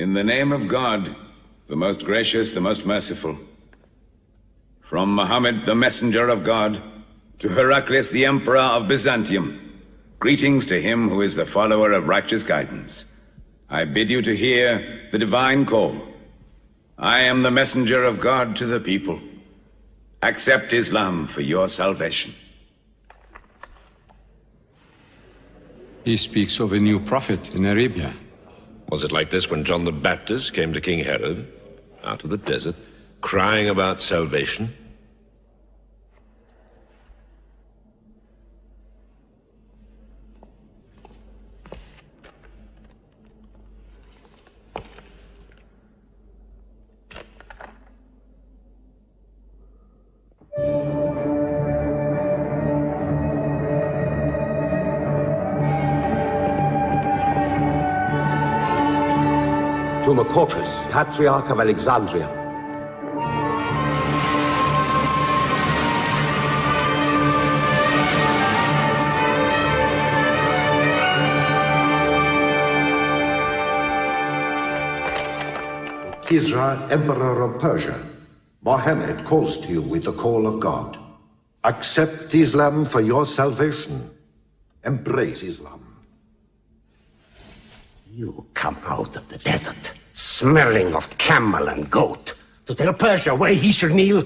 In the name of God, the most gracious, the most merciful. From Muhammad, the messenger of God, to Heraclius, the emperor of Byzantium, greetings to him who is the follower of righteous guidance. I bid you to hear the divine call. I am the messenger of God to the people. Accept Islam for your salvation. He speaks of a new prophet in Arabia. Was it like this when John the Baptist came to King Herod, out of the desert, crying about salvation? To Macocus, Patriarch of Alexandria. To Kisra, Emperor of Persia, Mohammed calls to you with the call of God. Accept Islam for your salvation. Embrace Islam. You come out of the desert, smelling of camel and goat, to tell Persia where he should kneel?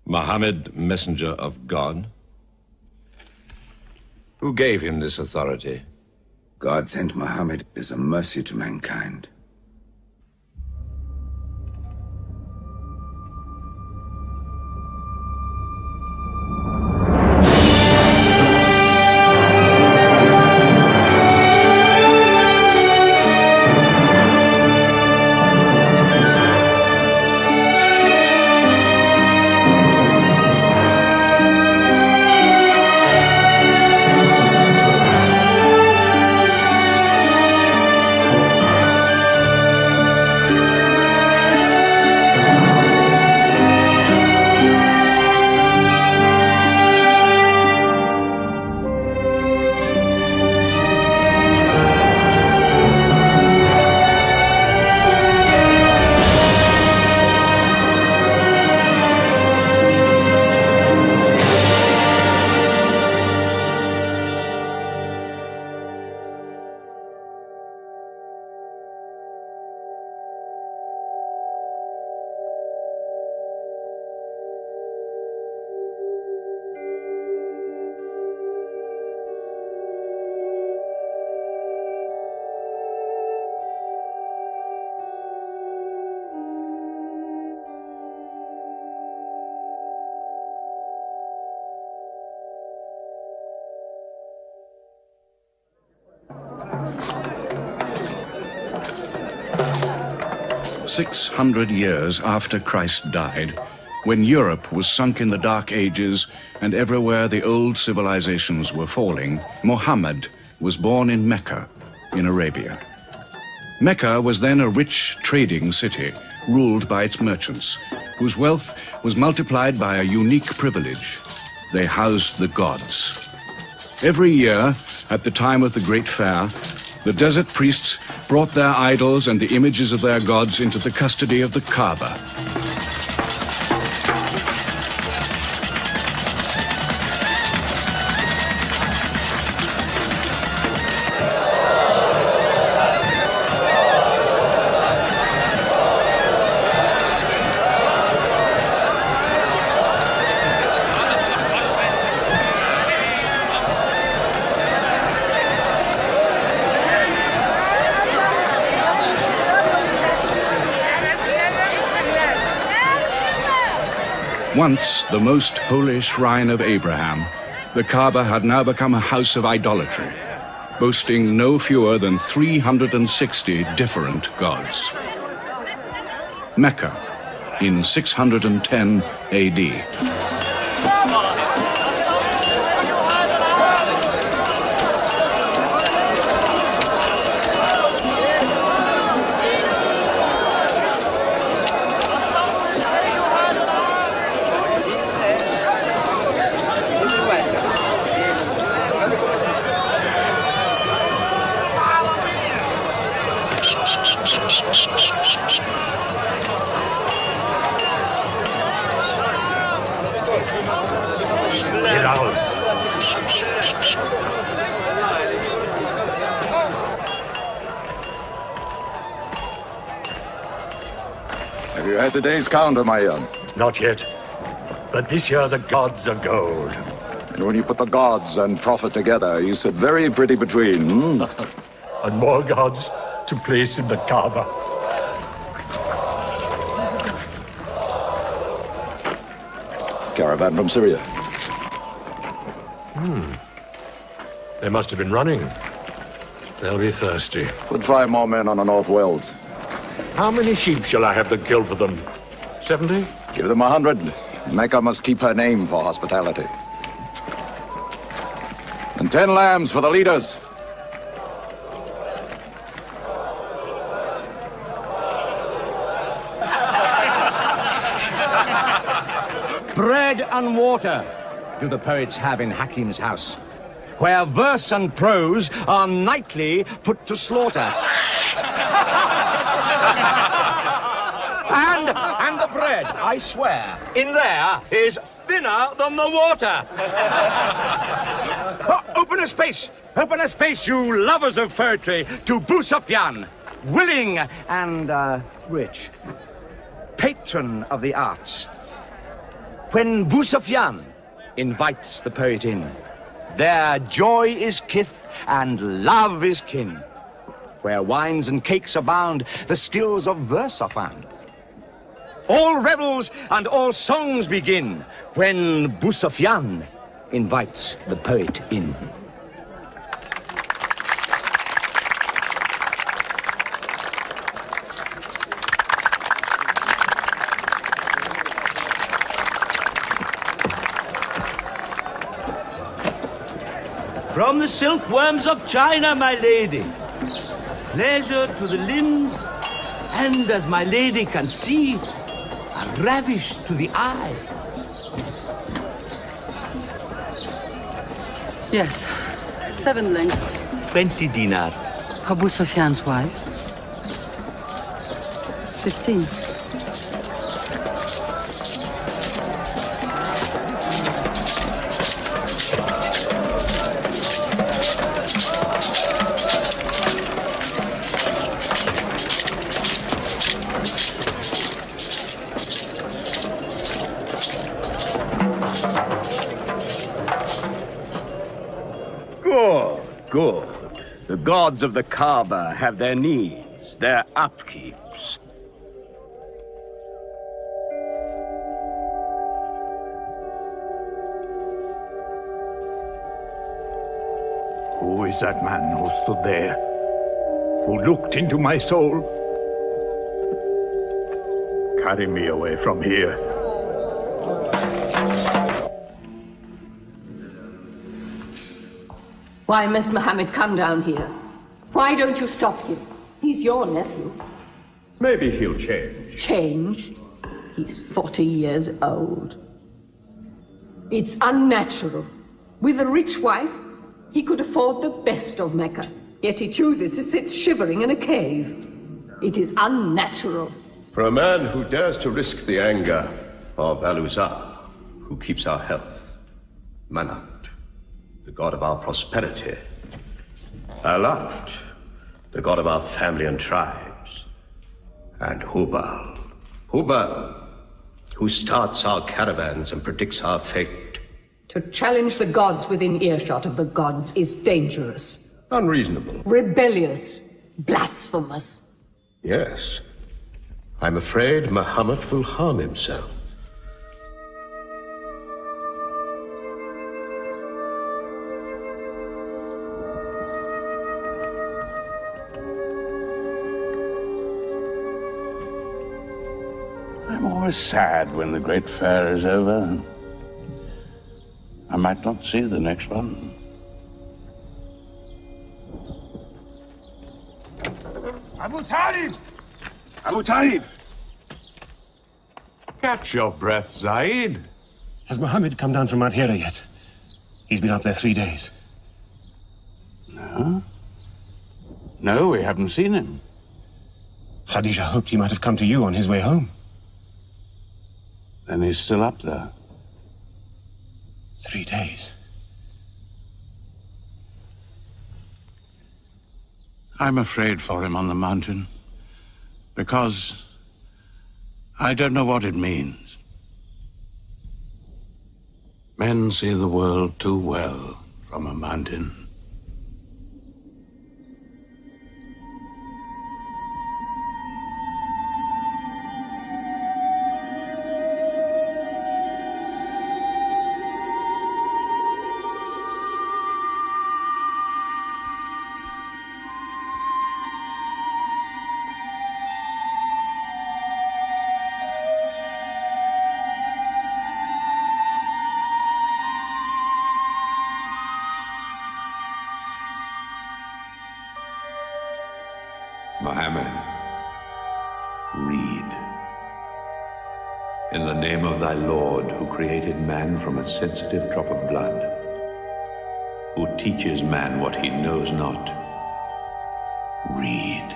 Muhammad, messenger of God? Who gave him this authority? God sent Muhammad as a mercy to mankind. "600 years after Christ died, when Europe was sunk in the Dark Ages and everywhere the old civilizations were falling, Muhammad was born in Mecca, in Arabia. Mecca was then a rich trading city ruled by its merchants, whose wealth was multiplied by a unique privilege. They housed the gods. Every year, at the time of the Great Fair, the desert priests brought their idols and the images of their gods into the custody of the Kaaba. Once the most holy shrine of Abraham, the Kaaba had now become a house of idolatry, boasting no fewer than 360 different gods. Mecca, in 610 AD. Have you had today's counter, my young? Not yet. But this year the gods are gold. And when you put the gods and profit together, you sit very pretty between, And more gods to place in the Kaaba. Caravan from Syria. They must have been running. They'll be thirsty. Put 5 more men on the North Wells. How many sheep shall I have them kill for them? 70? Give them 100. Mecca must keep her name for hospitality. And 10 lambs for the leaders. Bread and water do the poets have in Hakim's house, where verse and prose are nightly put to slaughter. And the bread, I swear, in there is thinner than the water. Oh, open a space, you lovers of poetry, to Busufyan, willing and rich, patron of the arts. When Busufyan invites the poet in, there joy is kith and love is kin. Where wines and cakes abound, the skills of verse are found. All revels and all songs begin when Busufyan invites the poet in. From the silkworms of China, my lady. Pleasure to the limbs, and as my lady can see, a ravish to the eye. Yes, 7 lengths. 20 dinar. Abu Sufyan's wife. 15. Good. The gods of the Kaaba have their needs, their upkeeps. Who is that man who stood there? Who looked into my soul? Carry me away from here. Why must Muhammad come down here? Why don't you stop him? He's your nephew. Maybe he'll change. Change? He's 40 years old. It's unnatural. With a rich wife, he could afford the best of Mecca. Yet he chooses to sit shivering in a cave. It is unnatural. For a man who dares to risk the anger of Al-Uzza, who keeps our health, Manat, the god of our prosperity, Alat, the god of our family and tribes, and Hubal, who starts our caravans and predicts our fate. To challenge the gods within earshot of the gods is dangerous. Unreasonable. Rebellious. Blasphemous. Yes. I'm afraid Muhammad will harm himself. I'm always sad when the great fair is over. I might not see the next one. Abu Talib! Abu Talib! Catch your breath, Zaid. Has Muhammad come down from Mount Hira yet? He's been up there 3 days. No? No, we haven't seen him. Khadija hoped he might have come to you on his way home. Then he's still up there. 3 days. I'm afraid for him on the mountain. Because I don't know what it means. Men see the world too well from a mountain. Mohammed, read. In the name of thy Lord, who created man from a sensitive drop of blood, who teaches man what he knows not, read.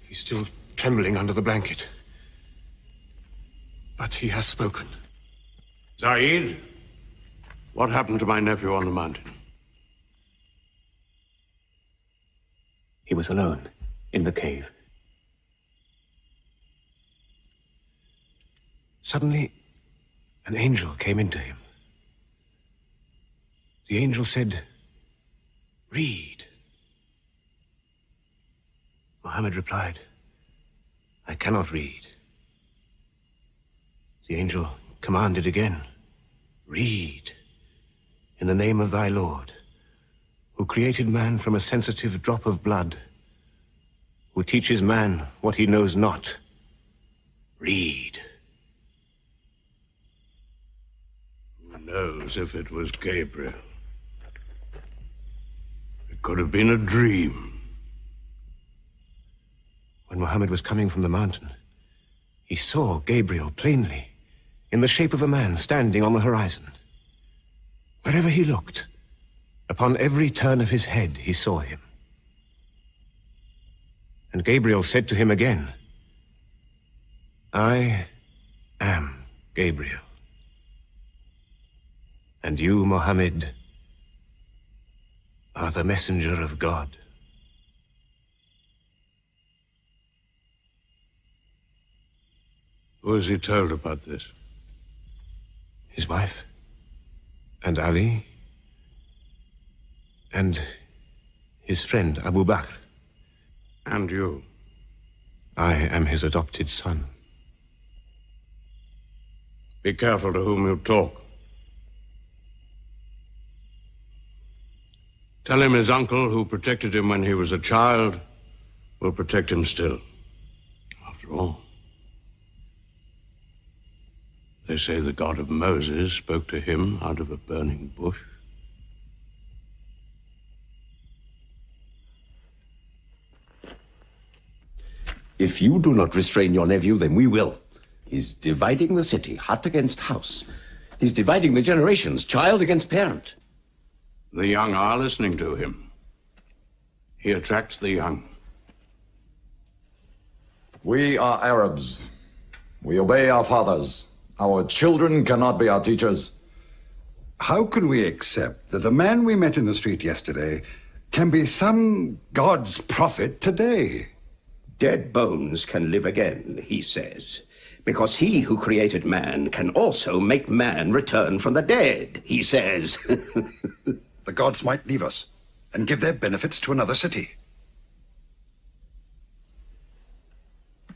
He's still trembling under the blanket. But he has spoken. Zaid, what happened to my nephew on the mountain? He was alone in the cave. Suddenly, an angel came into him. The angel said, "Read." Mohammed replied, "I cannot read." The angel commanded again, "Read, in the name of thy Lord, who created man from a sensitive drop of blood, who teaches man what he knows not. Read." Who knows if it was Gabriel? It could have been a dream. When Mohammed was coming from the mountain, he saw Gabriel plainly, in the shape of a man standing on the horizon. Wherever he looked, upon every turn of his head, he saw him. And Gabriel said to him again, "I am Gabriel. And you, Mohammed, are the messenger of God." Who has he told about this? His wife, and Ali, and his friend Abu Bakr. And you? I am his adopted son. Be careful to whom you talk. Tell him his uncle, who protected him when he was a child, will protect him still. After all, they say the God of Moses spoke to him out of a burning bush. If you do not restrain your nephew, then we will. He's dividing the city, hut against house. He's dividing the generations, child against parent. The young are listening to him. He attracts the young. We are Arabs. We obey our fathers. Our children cannot be our teachers. How can we accept that a man we met in the street yesterday can be some God's prophet today? Dead bones can live again, he says, because he who created man can also make man return from the dead, he says. The gods might leave us and give their benefits to another city.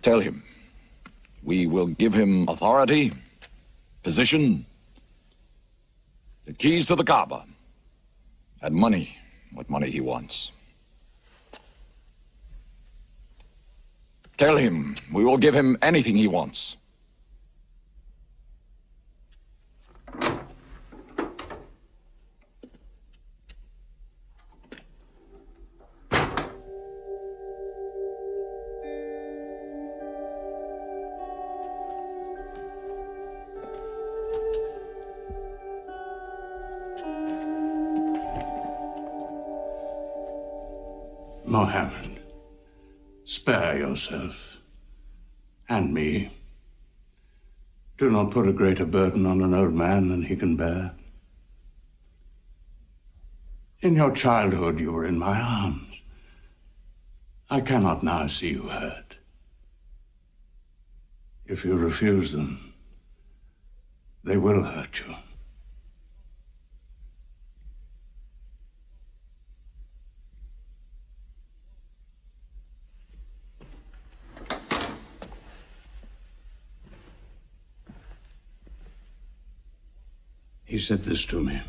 Tell him. We will give him authority, position, the keys to the Kaaba, and money, what money he wants. Tell him we will give him anything he wants. Mohammed, spare yourself. And me. Do not put a greater burden on an old man than he can bear. In your childhood, you were in my arms. I cannot now see you hurt. If you refuse them, they will hurt you. He said this to me.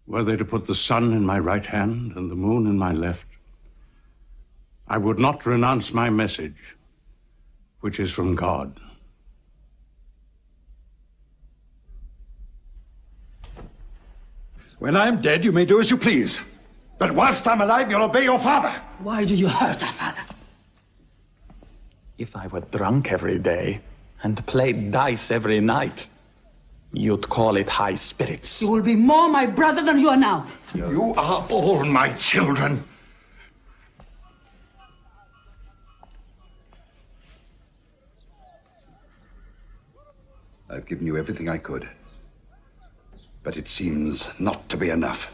Were they to put the sun in my right hand and the moon in my left, I would not renounce my message, which is from God. When I'm dead, you may do as you please. But whilst I'm alive, you'll obey your father. Why do you hurt our father? If I were drunk every day and played dice every night, you'd call it high spirits. You will be more my brother than you are now. You are all my children. I've given you everything I could. But it seems not to be enough.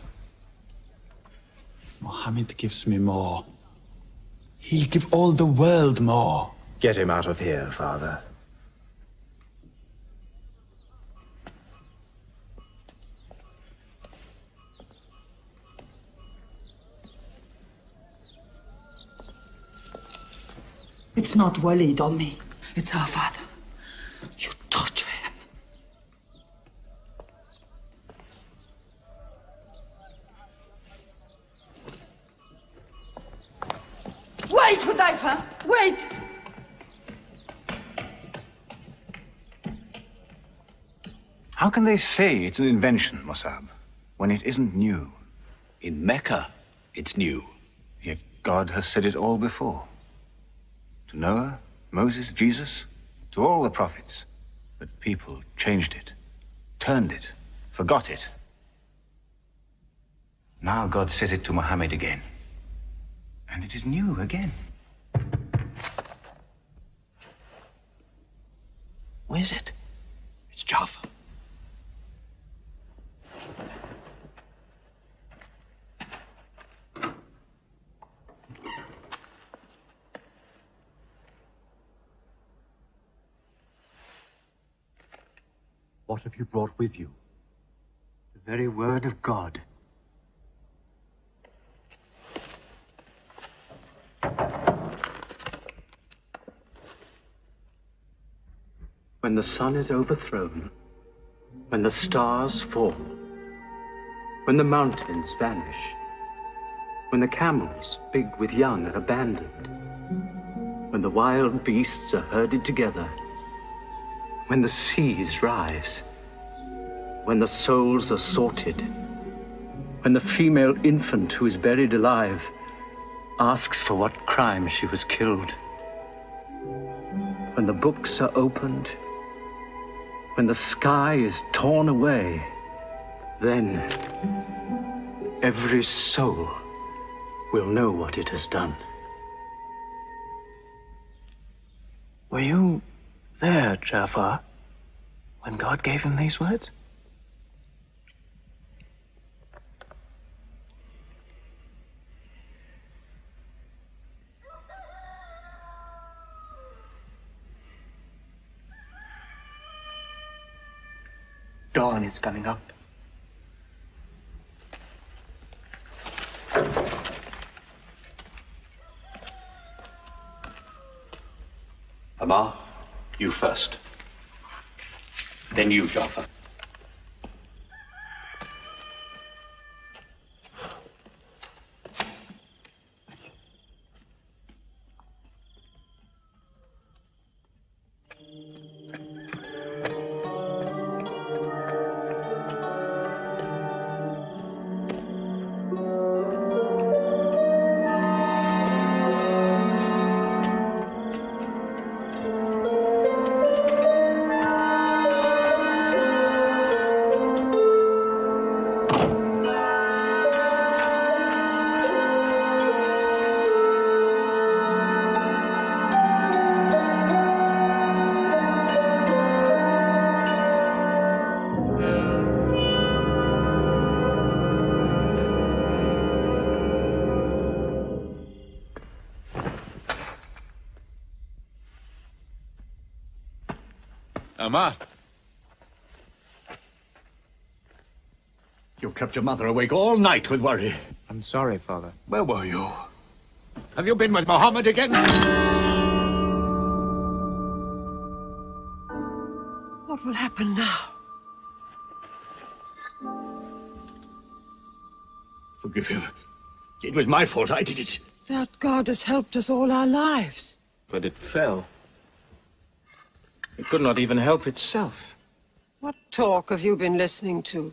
Mohammed gives me more. He'll give all the world more. Get him out of here, Father. It's not Walid or me. It's our father. You torture him. Wait, Hudayfa! Wait! How can they say it's an invention, Mossab, when it isn't new? In Mecca, it's new. Yet God has said it all before. To Noah, Moses, Jesus, to all the prophets. But people changed it, turned it, forgot it. Now God says it to Muhammad again. And it is new again. What is it? It's Jaffa. What have you brought with you? The very word of God. When the sun is overthrown, when the stars fall, when the mountains vanish, when the camels, big with young, are abandoned, when the wild beasts are herded together, when the seas rise, when the souls are sorted, when the female infant who is buried alive asks for what crime she was killed, when the books are opened, when the sky is torn away, then every soul will know what it has done. Were you there, Jafar, when God gave him these words? Dawn is coming up. Amar, you first. Then you, Jafar. Amma. You kept your mother awake all night with worry. I'm sorry, Father. Where were you? Have you been with Mohammed again? What will happen now? Forgive him. It was my fault. I did it. That God has helped us all our lives. But it fell. It could not even help itself. What talk have you been listening to?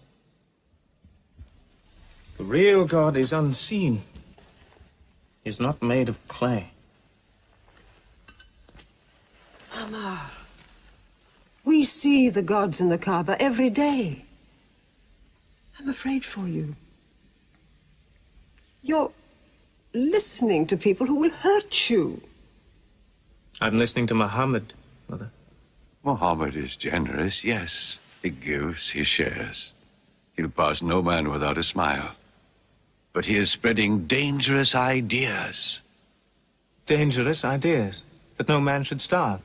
The real God is unseen. He is not made of clay. Amar, we see the gods in the Kaaba every day. I'm afraid for you. You're listening to people who will hurt you. I'm listening to Muhammad, Mother. Mohammed is generous, yes. He gives, he shares. He'll pass no man without a smile. But he is spreading dangerous ideas. Dangerous ideas? That no man should starve?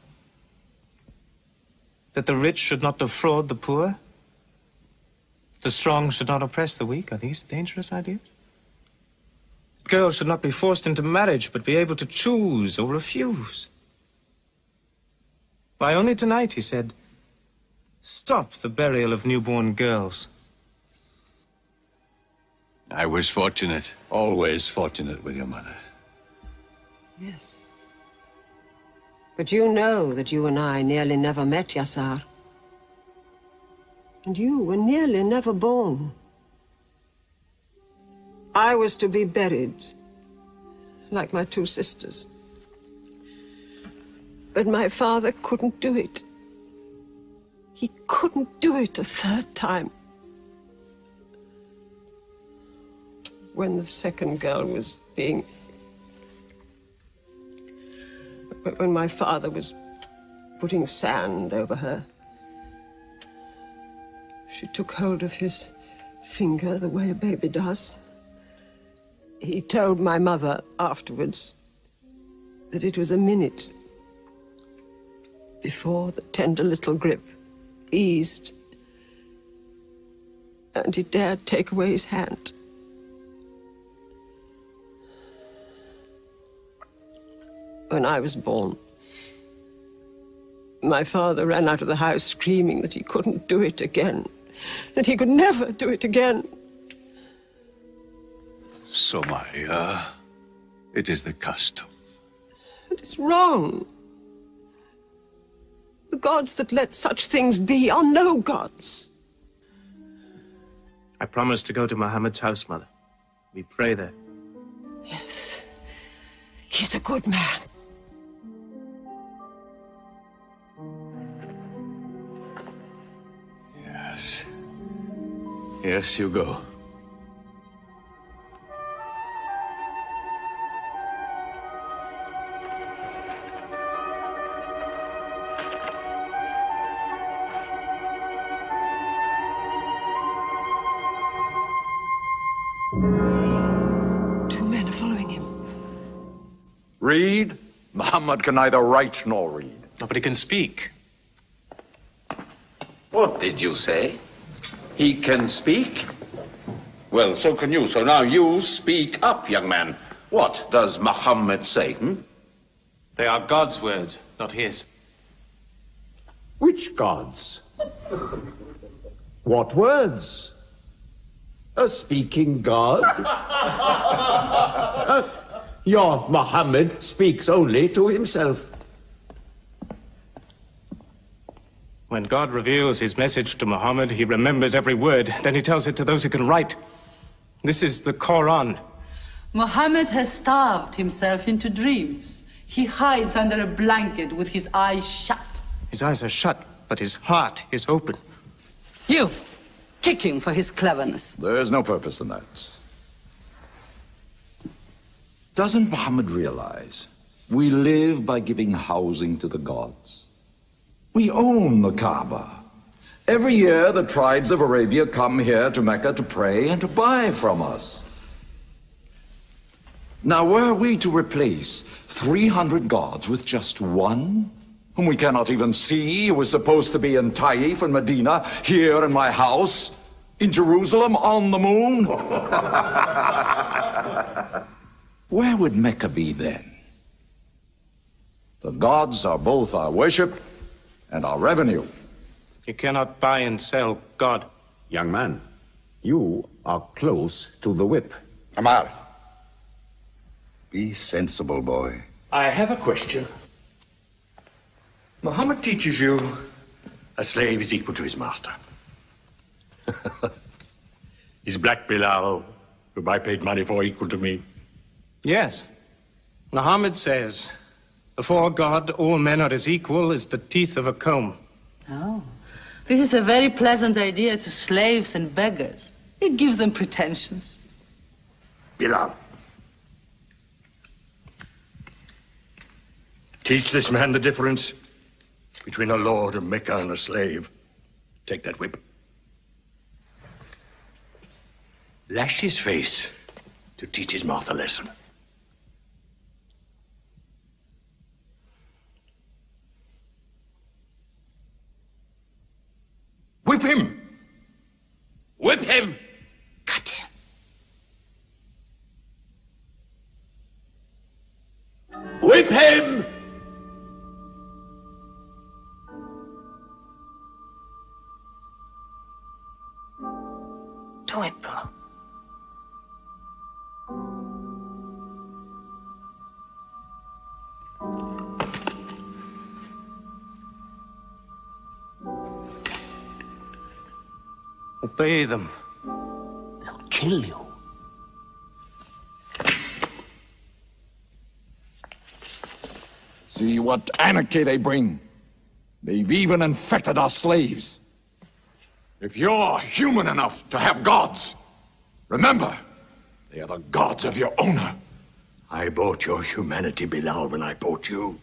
That the rich should not defraud the poor? That the strong should not oppress the weak? Are these dangerous ideas? Girls should not be forced into marriage, but be able to choose or refuse. Why, only tonight he said, stop the burial of newborn girls. I was fortunate, always fortunate with your mother. Yes. But you know that you and I nearly never met, Yassar. And you were nearly never born. I was to be buried, like my two sisters. But my father couldn't do it. He couldn't do it a third time. When the second girl was being... When my father was putting sand over her, she took hold of his finger the way a baby does. He told my mother afterwards that it was a minute before the tender little grip eased and he dared take away his hand. When I was born, my father ran out of the house screaming that he couldn't do it again, that he could never do it again. So, Maria, it is the custom. And it's wrong. The gods that let such things be are no gods. I promised to go to Muhammad's house, Mother. We pray there. Yes. He's a good man. Yes. Yes, you go. Read? Muhammad can neither write nor read. Nobody can speak. What did you say? He can speak? Well, so can you. So now you speak up, young man. What does Muhammad say, They are God's words, not his. Which gods? What words? A speaking God? Your Muhammad speaks only to himself. When God reveals his message to Muhammad, he remembers every word. Then he tells it to those who can write. This is the Quran. Muhammad has starved himself into dreams. He hides under a blanket with his eyes shut. His eyes are shut, but his heart is open. You, kick him for his cleverness. There is no purpose in that. Doesn't Muhammad realize we live by giving housing to the gods? We own the Kaaba. Every year, the tribes of Arabia come here to Mecca to pray and to buy from us. Now, were we to replace 300 gods with just one, whom we cannot even see, who is supposed to be in Taif and Medina, here in my house, in Jerusalem, on the moon? Where would Mecca be then? The gods are both our worship and our revenue. You cannot buy and sell God. Young man, you are close to the whip. Amar, be sensible, boy. I have a question. Muhammad teaches you a slave is equal to his master. Is Black Bilal, whom I paid money for, equal to me? Yes. Muhammad says, before God, all men are as equal as the teeth of a comb. Oh, this is a very pleasant idea to slaves and beggars. It gives them pretensions. Bilal, teach this man the difference between a lord of Mecca and a slave. Take that whip. Lash his face to teach his mouth a lesson. Whip him! Whip him! Cut him! Whip him! Do it, bro. Obey them. They'll kill you. See what anarchy they bring. They've even infected our slaves. If you're human enough to have gods, remember, they are the gods of your owner. I bought your humanity, Bilal, when I bought you.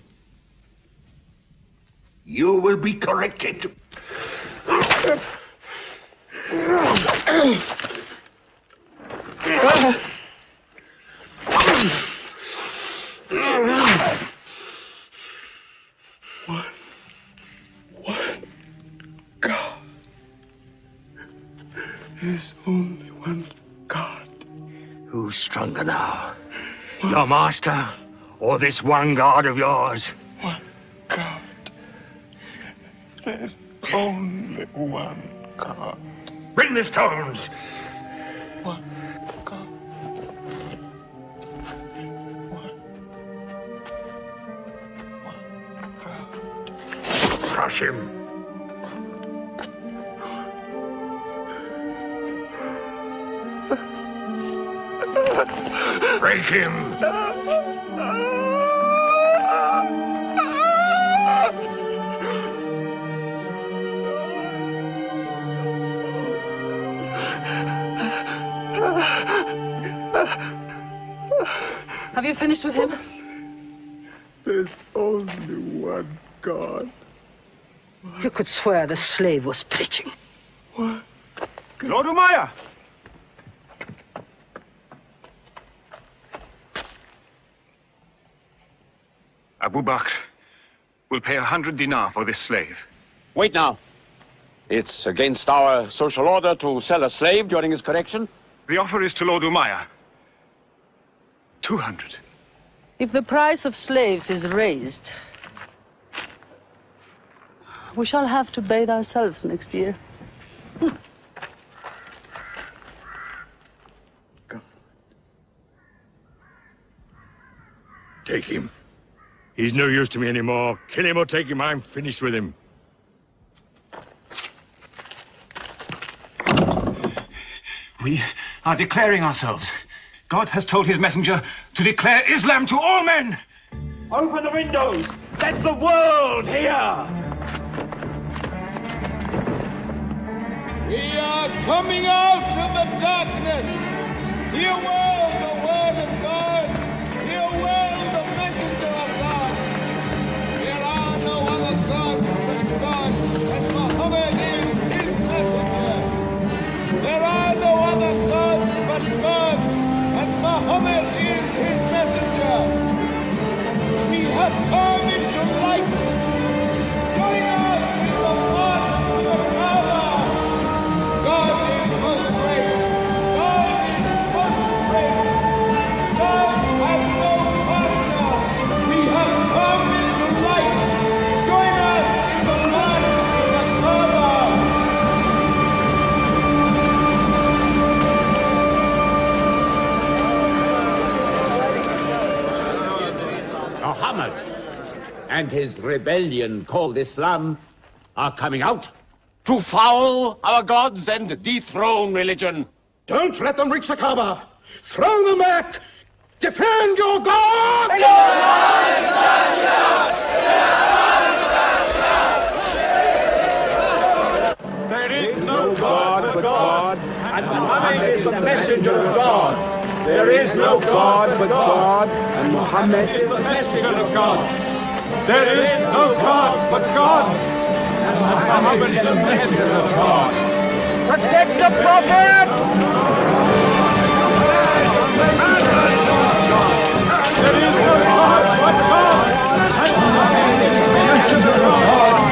You will be corrected. There's only one God. Who's stronger now? Your master or this one God of yours? One God. There's only one God. Bring the stones! One God. One God. Crush him. Break him! Have you finished with him? There's only one God. You could swear the slave was preaching. What? Lord Umayyah! Abu Bakr will pay 100 dinar for this slave. Wait now. It's against our social order to sell a slave during his correction. The offer is to Lord Umayyah. 200. If the price of slaves is raised, we shall have to bathe ourselves next year. Take him. He's no use to me anymore. Kill him or take him. I'm finished with him. We are declaring ourselves. God has told his messenger to declare Islam to all men. Open the windows! Let the world hear! We are coming out from the darkness. Hear well the word of God. Hear well the messenger of God. There are no other gods but God, and Muhammad is his messenger. There are no other gods but God, and Muhammad is his messenger. We have come into light, and his rebellion called Islam are coming out. To foul our gods and dethrone religion. Don't let them reach the Kaaba. Throw them back. Defend your God! There is no God but God, and Muhammad is the messenger of God. There is no God but God, and Muhammad is the messenger of God. There is no God but God, and Muhammad is the messenger of God. Protect the Prophet! There is no God but God, and Muhammad is the messenger of God.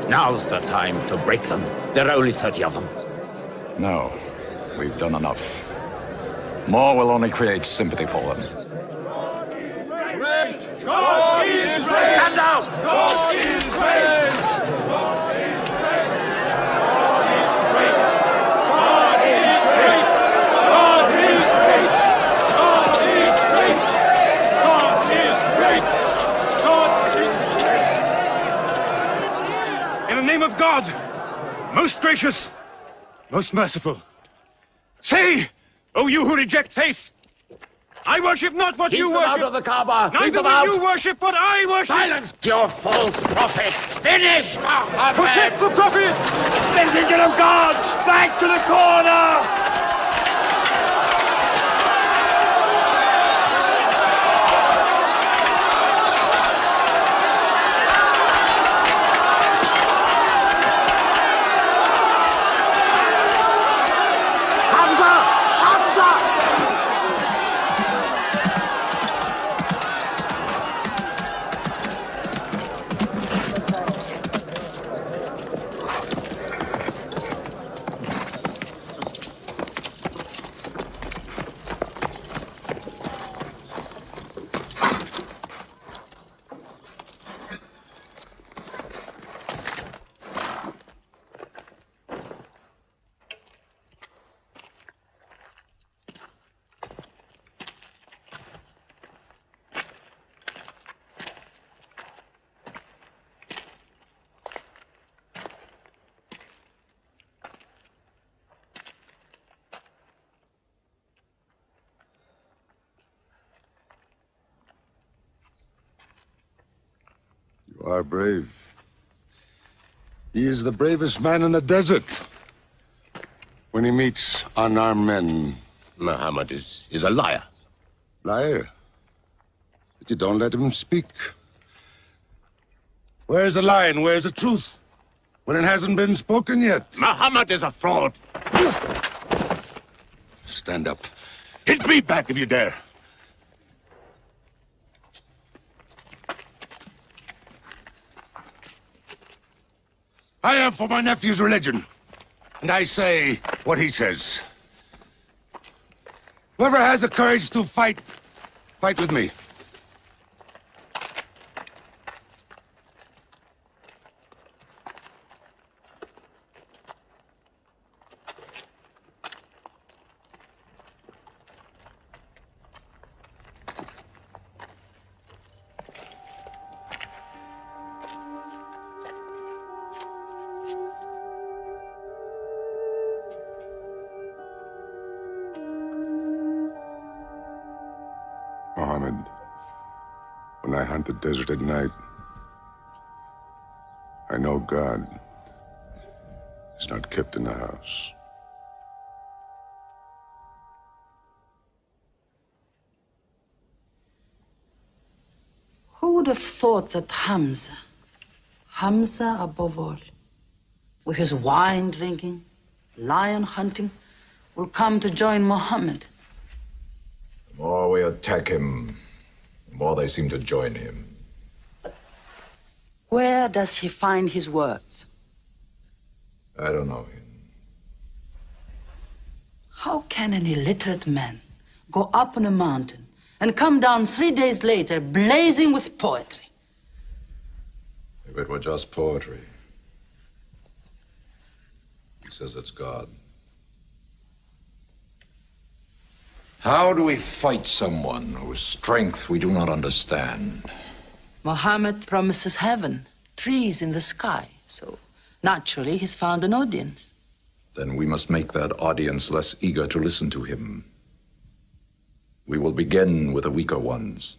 Now's the time to break them. There are only 30 of them. No, we've done enough. More will only create sympathy for them. God is great! Stand down! God is great! God is great! God is great! God is great! God is great! God is great! God is great! God is great! In the name of God, most gracious, most merciful, say, O you who reject faith, I worship not what you worship. Keep them out of the Kaaba! Keep Neither them will out! you worship what I worship. Silence your false prophet! Finish Muhammad! Protect the Prophet! Messenger of God! Back to the corner! You are brave. He is the bravest man in the desert. When he meets unarmed men, Muhammad is a liar. Liar? But you don't let him speak. Where's the lie and where's the truth? When it hasn't been spoken yet. Muhammad is a fraud. Stand up. Hit me back if you dare. I am for my nephew's religion, and I say what he says. Whoever has the courage to fight, fight with me. Mohammed. When I hunt the desert at night, I know God is not kept in the house. Who would have thought that Hamza above all, with his wine drinking, lion hunting, will come to join Muhammad? The more we attack him, the more they seem to join him. Where does he find his words? I don't know him. How can an illiterate man go up on a mountain and come down 3 days later blazing with poetry? If it were just poetry. He says it's God. How do we fight someone whose strength we do not understand? Muhammad promises heaven, trees in the sky, so naturally he's found an audience. Then we must make that audience less eager to listen to him. We will begin with the weaker ones.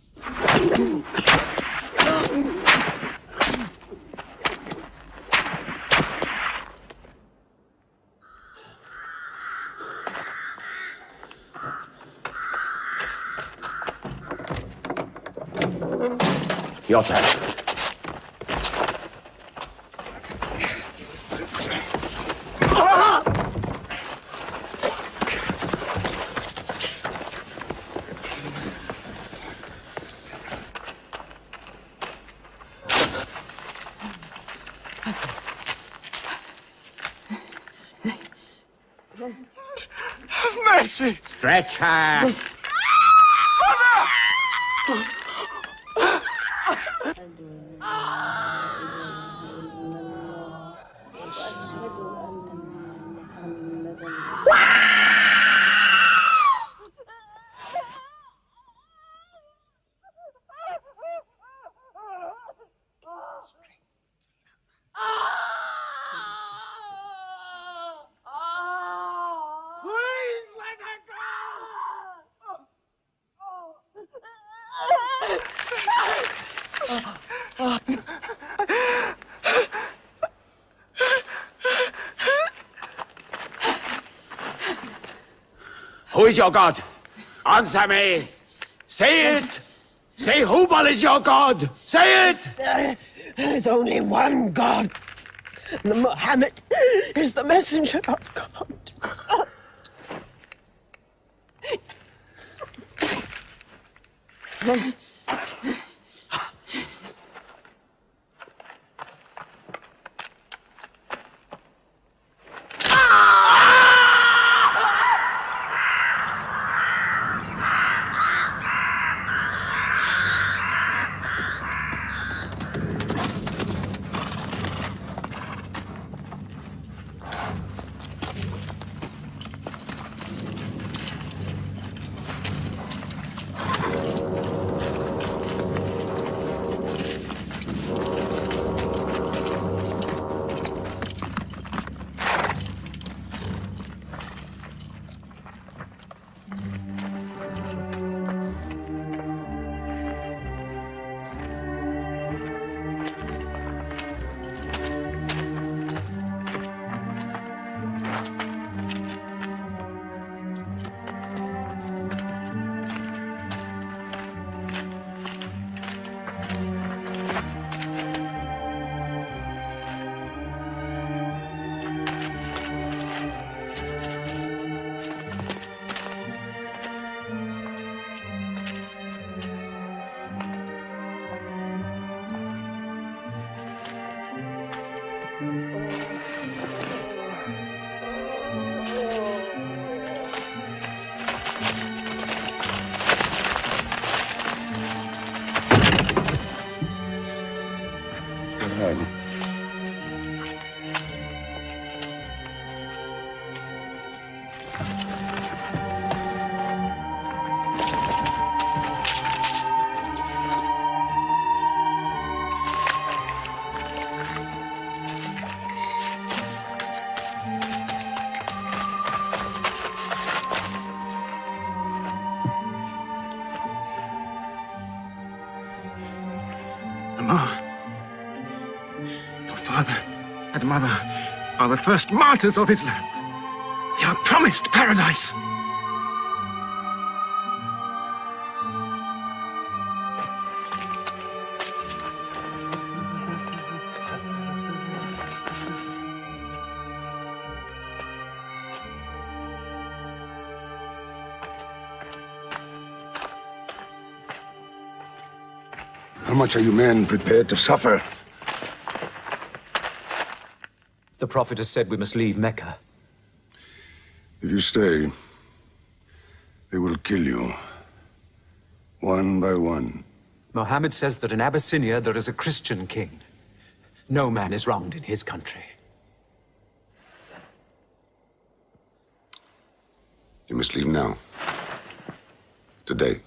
Your turn. Have mercy! Stretch her! Please let her Who is your God? Answer me! Say it! Say Hubal is your God! Say it! There is only one God. Muhammad is the messenger of God. Your father and mother are the first martyrs of Islam. They are promised paradise. How much are you men prepared to suffer? The Prophet has said we must leave Mecca. If you stay, they will kill you. One by one. Mohammed says that in Abyssinia there is a Christian king. No man is wronged in his country. You must leave now. Today.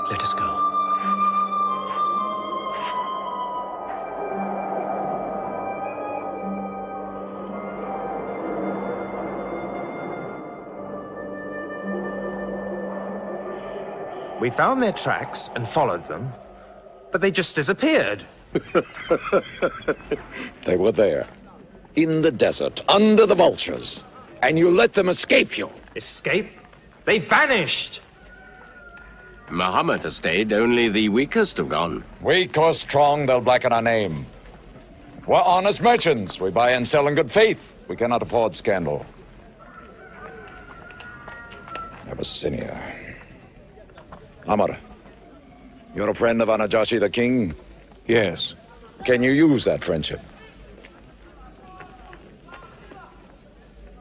Let us go. We found their tracks and followed them, but they just disappeared. They were there, in the desert, under the vultures, and you let them escape you. Escape? They vanished! Muhammad has stayed, only the weakest have gone. Weak or strong, they'll blacken our name. We're honest merchants. We buy and sell in good faith. We cannot afford scandal. Abyssinia. Amr, you're a friend of Anajashi the king? Yes. Can you use that friendship?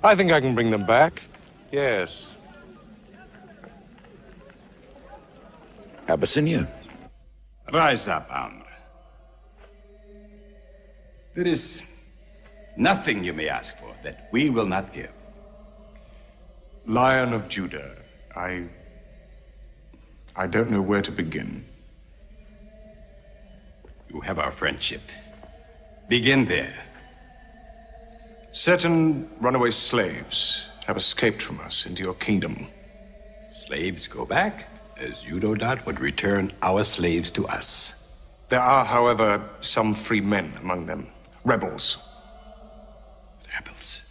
I think I can bring them back. Yes. Abyssinia. Rise up, Amr. There is nothing you may ask for that we will not give. Lion of Judah, I don't know where to begin. You have our friendship. Begin there. Certain runaway slaves have escaped from us into your kingdom. Slaves go back, as you no doubt would return our slaves to us. There are, however, some free men among them. Rebels. Rebels?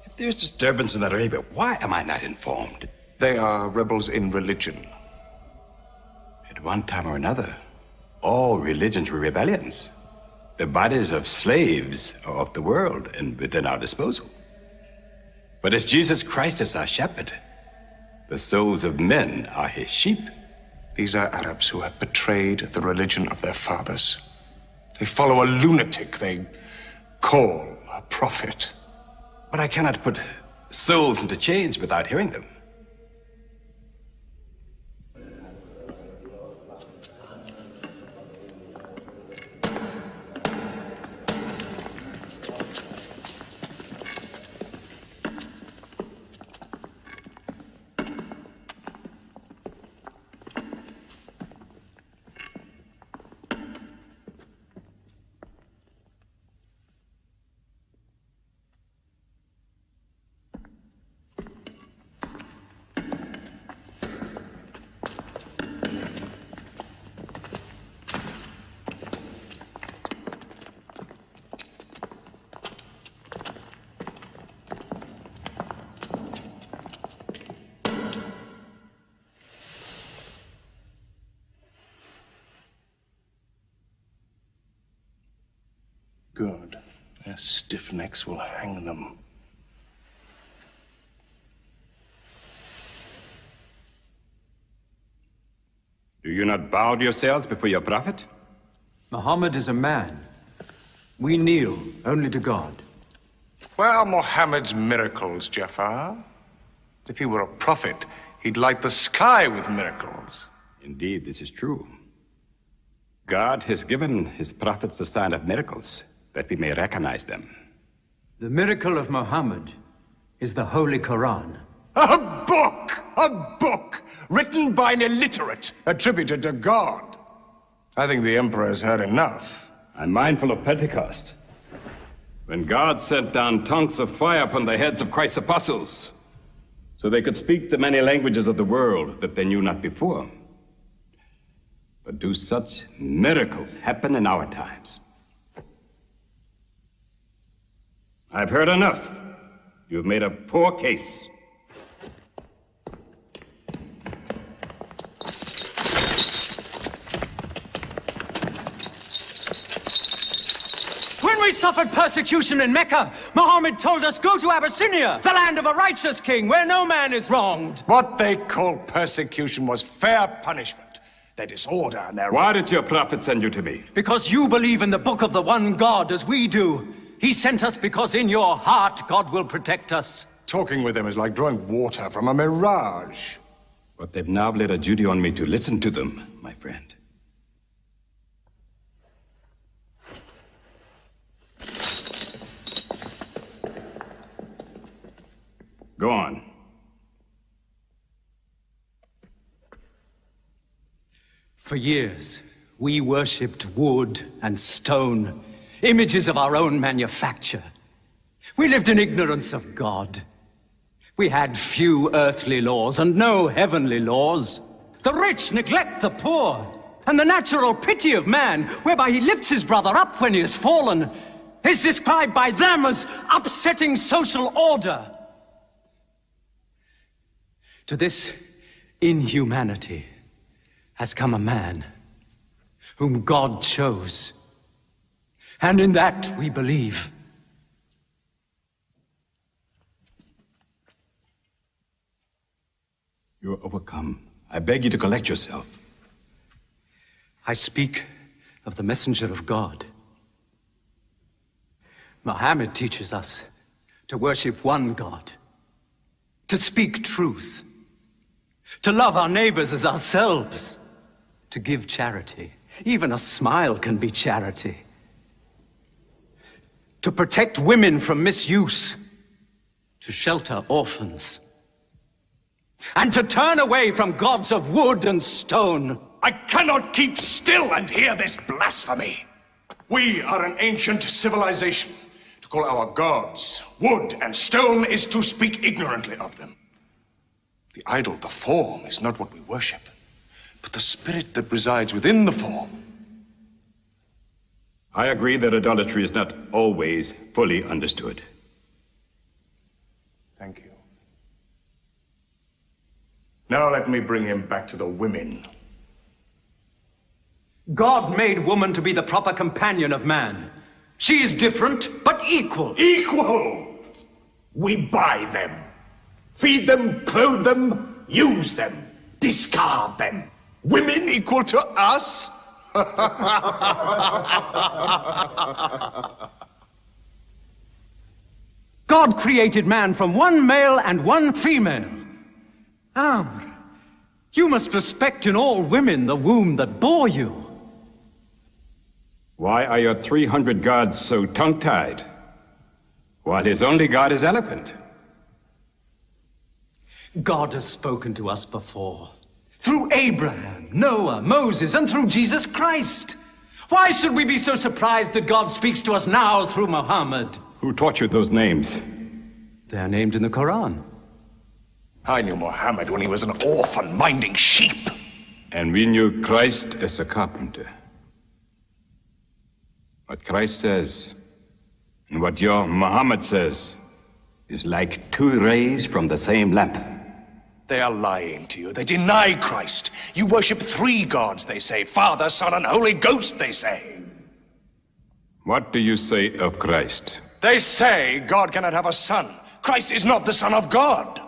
If there's disturbance in Arabia, why am I not informed? They are rebels in religion. At one time or another, all religions were rebellions. The bodies of slaves are of the world and within our disposal. But as Jesus Christ is our shepherd, the souls of men are his sheep. These are Arabs who have betrayed the religion of their fathers. They follow a lunatic they call a prophet. But I cannot put souls into chains without hearing them. Good. Their stiff necks will hang them. Do you not bow yourselves before your prophet? Muhammad is a man. We kneel only to God. Where are Muhammad's miracles, Jafar? If he were a prophet, he'd light the sky with miracles. Indeed, this is true. God has given his prophets the sign of miracles, that we may recognize them. The miracle of Muhammad is the Holy Quran. A book! A book! Written by an illiterate, attributed to God. I think the Emperor has heard enough. I'm mindful of Pentecost, when God sent down tongues of fire upon the heads of Christ's apostles, so they could speak the many languages of the world that they knew not before. But do such miracles happen in our times? I've heard enough. You've made a poor case. When we suffered persecution in Mecca, Muhammad told us, go to Abyssinia, the land of a righteous king, where no man is wronged. What they called persecution was fair punishment. Their disorder and their... Why did your prophet send you to me? Because you believe in the book of the one God as we do. He sent us because in your heart God will protect us. Talking with them is like drawing water from a mirage. But they've now laid a duty on me to listen to them, my friend. Go on. For years, we worshipped wood and stone, images of our own manufacture. We lived in ignorance of God. We had few earthly laws and no heavenly laws. The rich neglect the poor, and the natural pity of man, whereby he lifts his brother up when he has fallen, is described by them as upsetting social order. To this inhumanity has come a man whom God chose. And in that we believe. You're overcome. I beg you to collect yourself. I speak of the messenger of God. Muhammad teaches us to worship one God, to speak truth, to love our neighbors as ourselves, to give charity. Even a smile can be charity. To protect women from misuse, to shelter orphans, and to turn away from gods of wood and stone. I cannot keep still and hear this blasphemy. We are an ancient civilization. To call our gods wood and stone is to speak ignorantly of them. The idol, the form, is not what we worship, but the spirit that resides within the form. I agree that idolatry is not always fully understood. Thank you. Now let me bring him back to the women. God made woman to be the proper companion of man. She is different, but equal. Equal! We buy them. Feed them, clothe them, use them, discard them. Women equal to us? God created man from one male and one female. You must respect in all women the womb that bore you. Why are your 300 gods so tongue-tied, while his only god is eloquent? God has spoken to us before, through Abraham, Noah, Moses, and through Jesus Christ. Why should we be so surprised that God speaks to us now through Muhammad? Who taught you those names? They are named in the Quran. I knew Muhammad when he was an orphan minding sheep. And we knew Christ as a carpenter. What Christ says and what your Muhammad says is like two rays from the same lamp. They are lying to you. They deny Christ. You worship 3 gods, they say. Father, Son, and Holy Ghost, they say. What do you say of Christ? They say God cannot have a son. Christ is not the Son of God.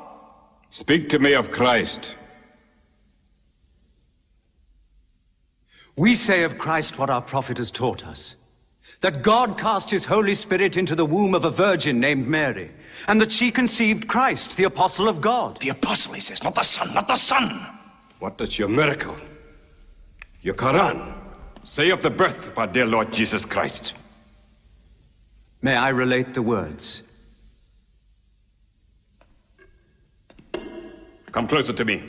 Speak to me of Christ. We say of Christ what our prophet has taught us. That God cast his Holy Spirit into the womb of a virgin named Mary, and that she conceived Christ, the apostle of God. The apostle, he says, not the son, not the son. What does your miracle, your Quran, say of the birth of our dear Lord Jesus Christ? May I relate the words? Come closer to me.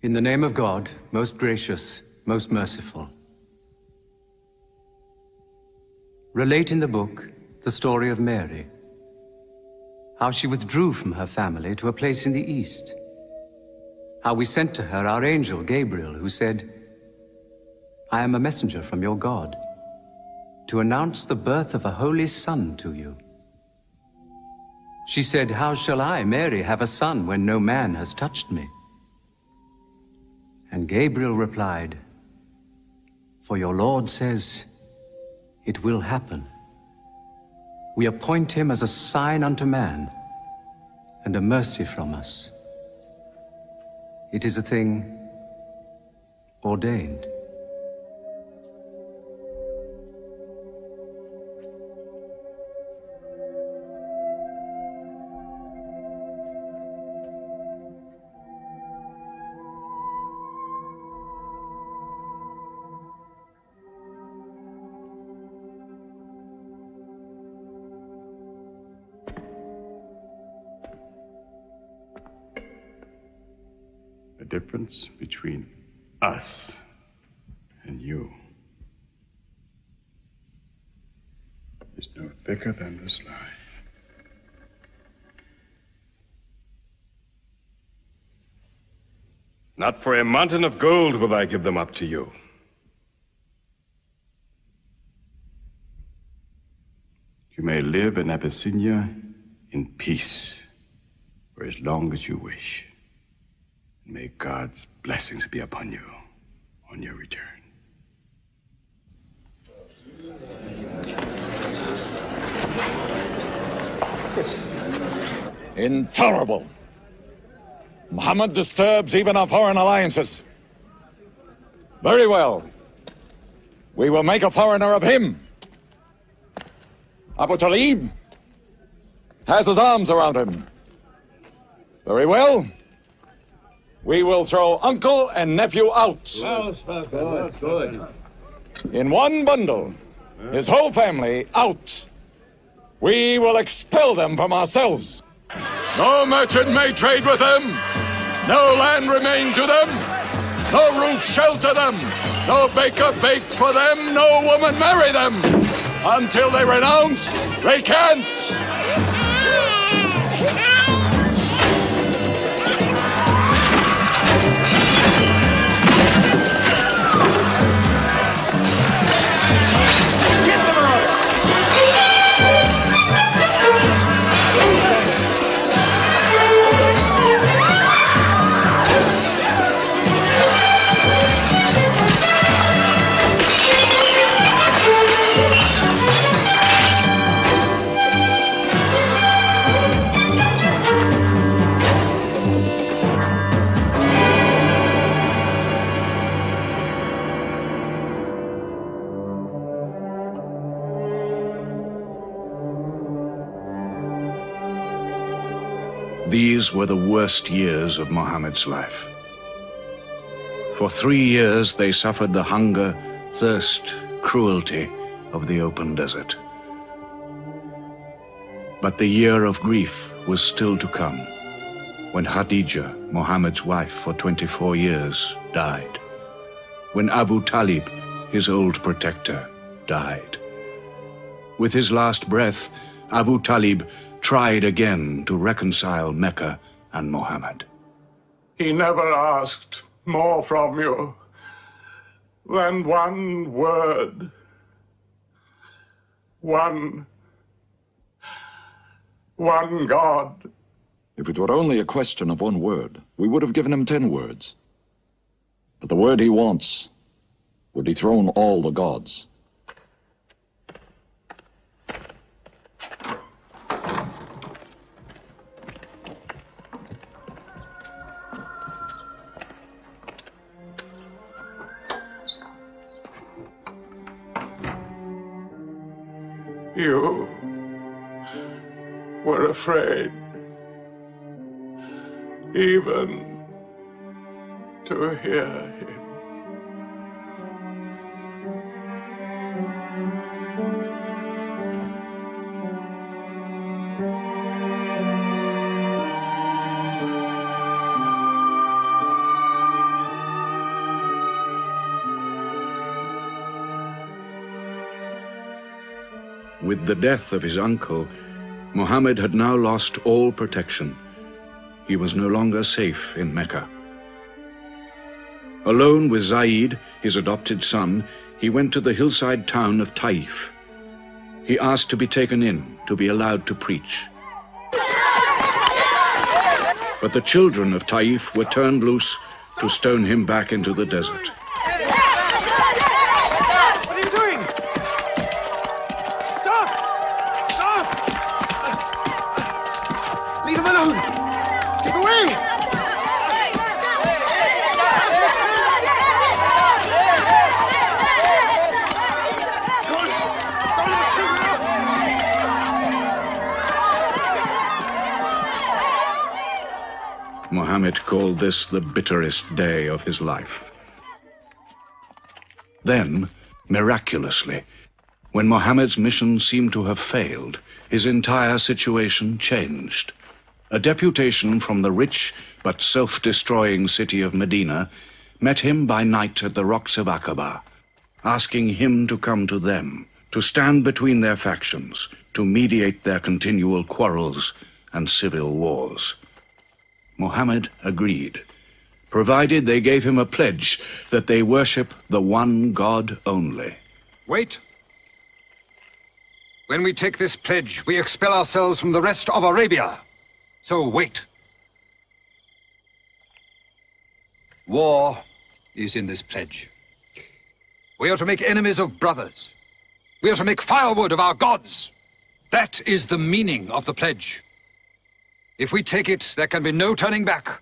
In the name of God, most gracious, most merciful. Relate in the book the story of Mary, how she withdrew from her family to a place in the east, how we sent to her our angel Gabriel, who said, I am a messenger from your God, to announce the birth of a holy son to you. She said, how shall I, Mary, have a son when no man has touched me? And Gabriel replied, for your Lord says, it will happen. We appoint him as a sign unto man, and a mercy from us. It is a thing ordained. The difference between us and you is no thicker than this lie. Not for a mountain of gold will I give them up to you. You may live in Abyssinia in peace for as long as you wish. May God's blessings be upon you on your return. Intolerable. Muhammad disturbs even our foreign alliances. Very well. We will make a foreigner of him. Abu Talib has his arms around him. Very well. We will throw uncle and nephew out. Good. In one bundle. His whole family out. We will expel them from ourselves. No merchant may trade with them. No land remain to them. No roof shelter them. No baker bake for them. No woman marry them. Until they renounce, they can't. These were the worst years of Muhammad's life. For 3 years they suffered the hunger, thirst, cruelty of the open desert. But the year of grief was still to come, when Khadija, Muhammad's wife for 24 years, died. When Abu Talib, his old protector, died. With his last breath, Abu Talib tried again to reconcile Mecca and Muhammad. He never asked more from you than one word. One God. If it were only a question of one word, we would have given him 10 words. But the word he wants would dethrone all the gods. You were afraid even to hear him. With the death of his uncle, Muhammad had now lost all protection. He was no longer safe in Mecca. Alone with Zaid, his adopted son, he went to the hillside town of Taif. He asked to be taken in, to be allowed to preach. But the children of Taif were turned loose to stone him back into the desert. What are you doing? Stop! Stop! Leave him alone! Get away! Muhammad called this the bitterest day of his life. Then, miraculously, when Muhammad's mission seemed to have failed, his entire situation changed. A deputation from the rich but self-destroying city of Medina met him by night at the rocks of Aqaba, asking him to come to them, to stand between their factions, to mediate their continual quarrels and civil wars. Muhammad agreed, provided they gave him a pledge that they worship the one God only. Wait. When we take this pledge, we expel ourselves from the rest of Arabia. So wait. War is in this pledge. We are to make enemies of brothers. We are to make firewood of our gods. That is the meaning of the pledge. If we take it, there can be no turning back.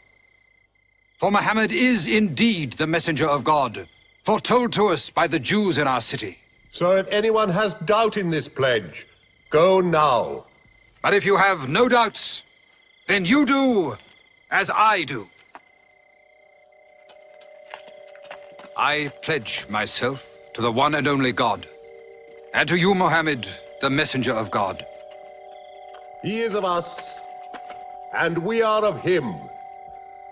For Muhammad is indeed the messenger of God, foretold to us by the Jews in our city. So if anyone has doubt in this pledge, go now. But if you have no doubts, then you do as I do. I pledge myself to the one and only God, and to you, Mohammed, the messenger of God. He is of us, and we are of him.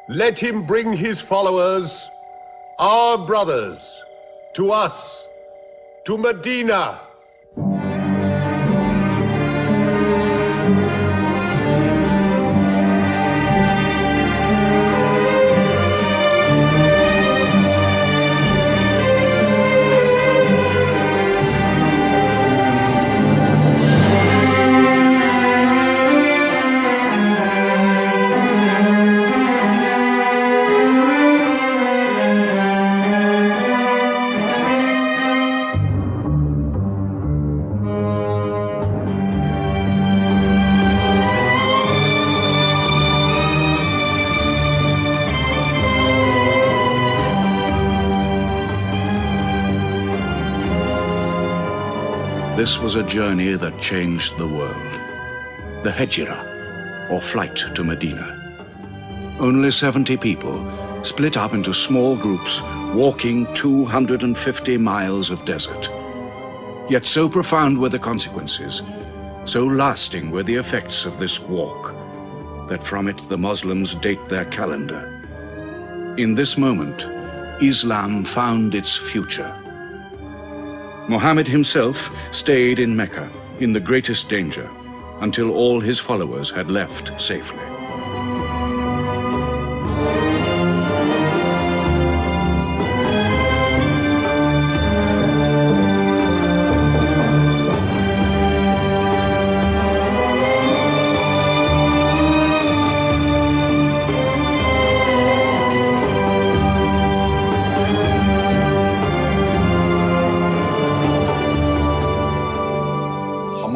Let him bring his followers, our brothers, to us, to Medina. This was a journey that changed the world. The Hejira, or flight to Medina. Only 70 people, split up into small groups, walking 250 miles of desert. Yet so profound were the consequences, so lasting were the effects of this walk, that from it the Muslims date their calendar. In this moment, Islam found its future. Muhammad himself stayed in Mecca in the greatest danger until all his followers had left safely.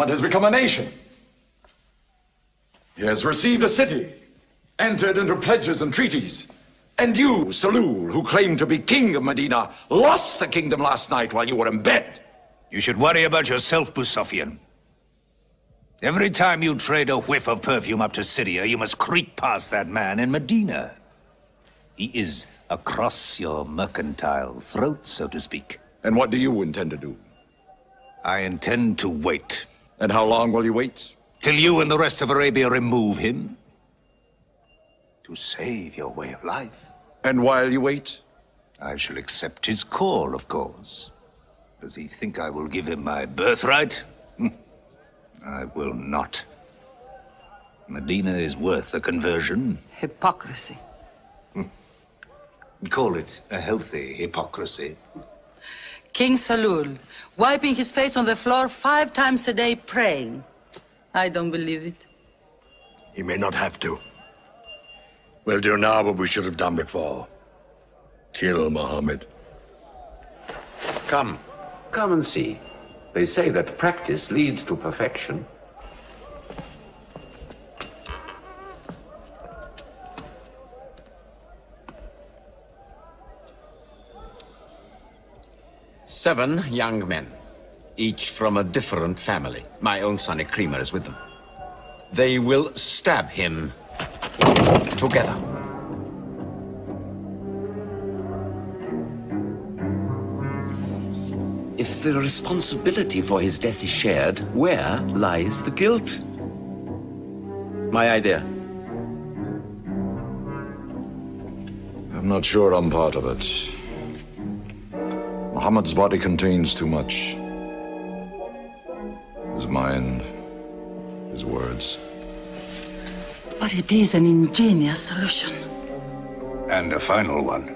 Has become a nation. He has received a city, entered into pledges and treaties. And you, Salul, who claimed to be king of Medina, lost the kingdom last night while you were in bed. You should worry about yourself, Busofian. Every time you trade a whiff of perfume up to Syria, you must creep past that man in Medina. He is across your mercantile throat, so to speak. And what do you intend to do? I intend to wait. And how long will you wait? Till you and the rest of Arabia remove him. To save your way of life. And while you wait? I shall accept his call, of course. Does he think I will give him my birthright? I will not. Medina is worth a conversion. Hypocrisy. Call it a healthy hypocrisy. King Salul, wiping his face on the floor 5 times a day, praying. I don't believe it. He may not have to. We'll do now what we should have done before. Kill Muhammad. Come and see. They say that practice leads to perfection. Seven young men, each from a different family. My own son Ikrimah is with them. They will stab him together. If the responsibility for his death is shared, where lies the guilt? My idea. I'm not sure I'm part of it. Muhammad's body contains too much. His mind, his words. But it is an ingenious solution. And a final one.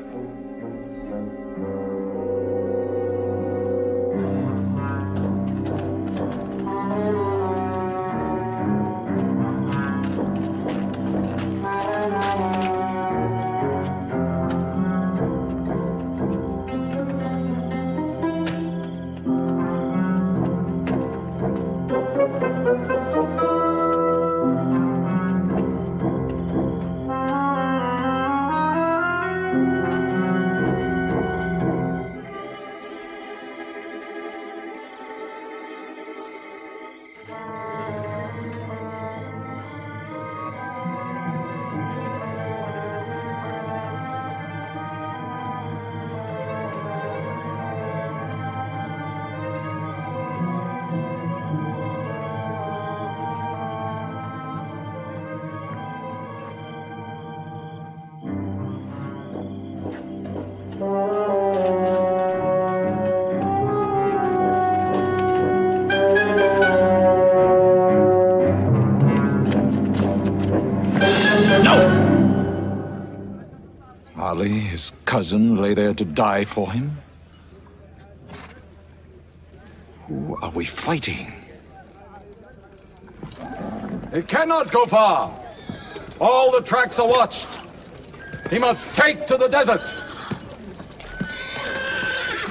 cousin lay there to die for him? Who are we fighting? He cannot go far. All the tracks are watched. He must take to the desert.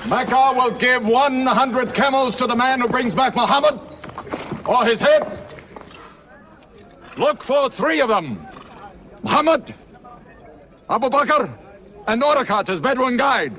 Mecca will give 100 camels to the man who brings back Muhammad, or his head. Look for 3 of them. Muhammad, Abu Bakr, and Orakat as Bedouin guide.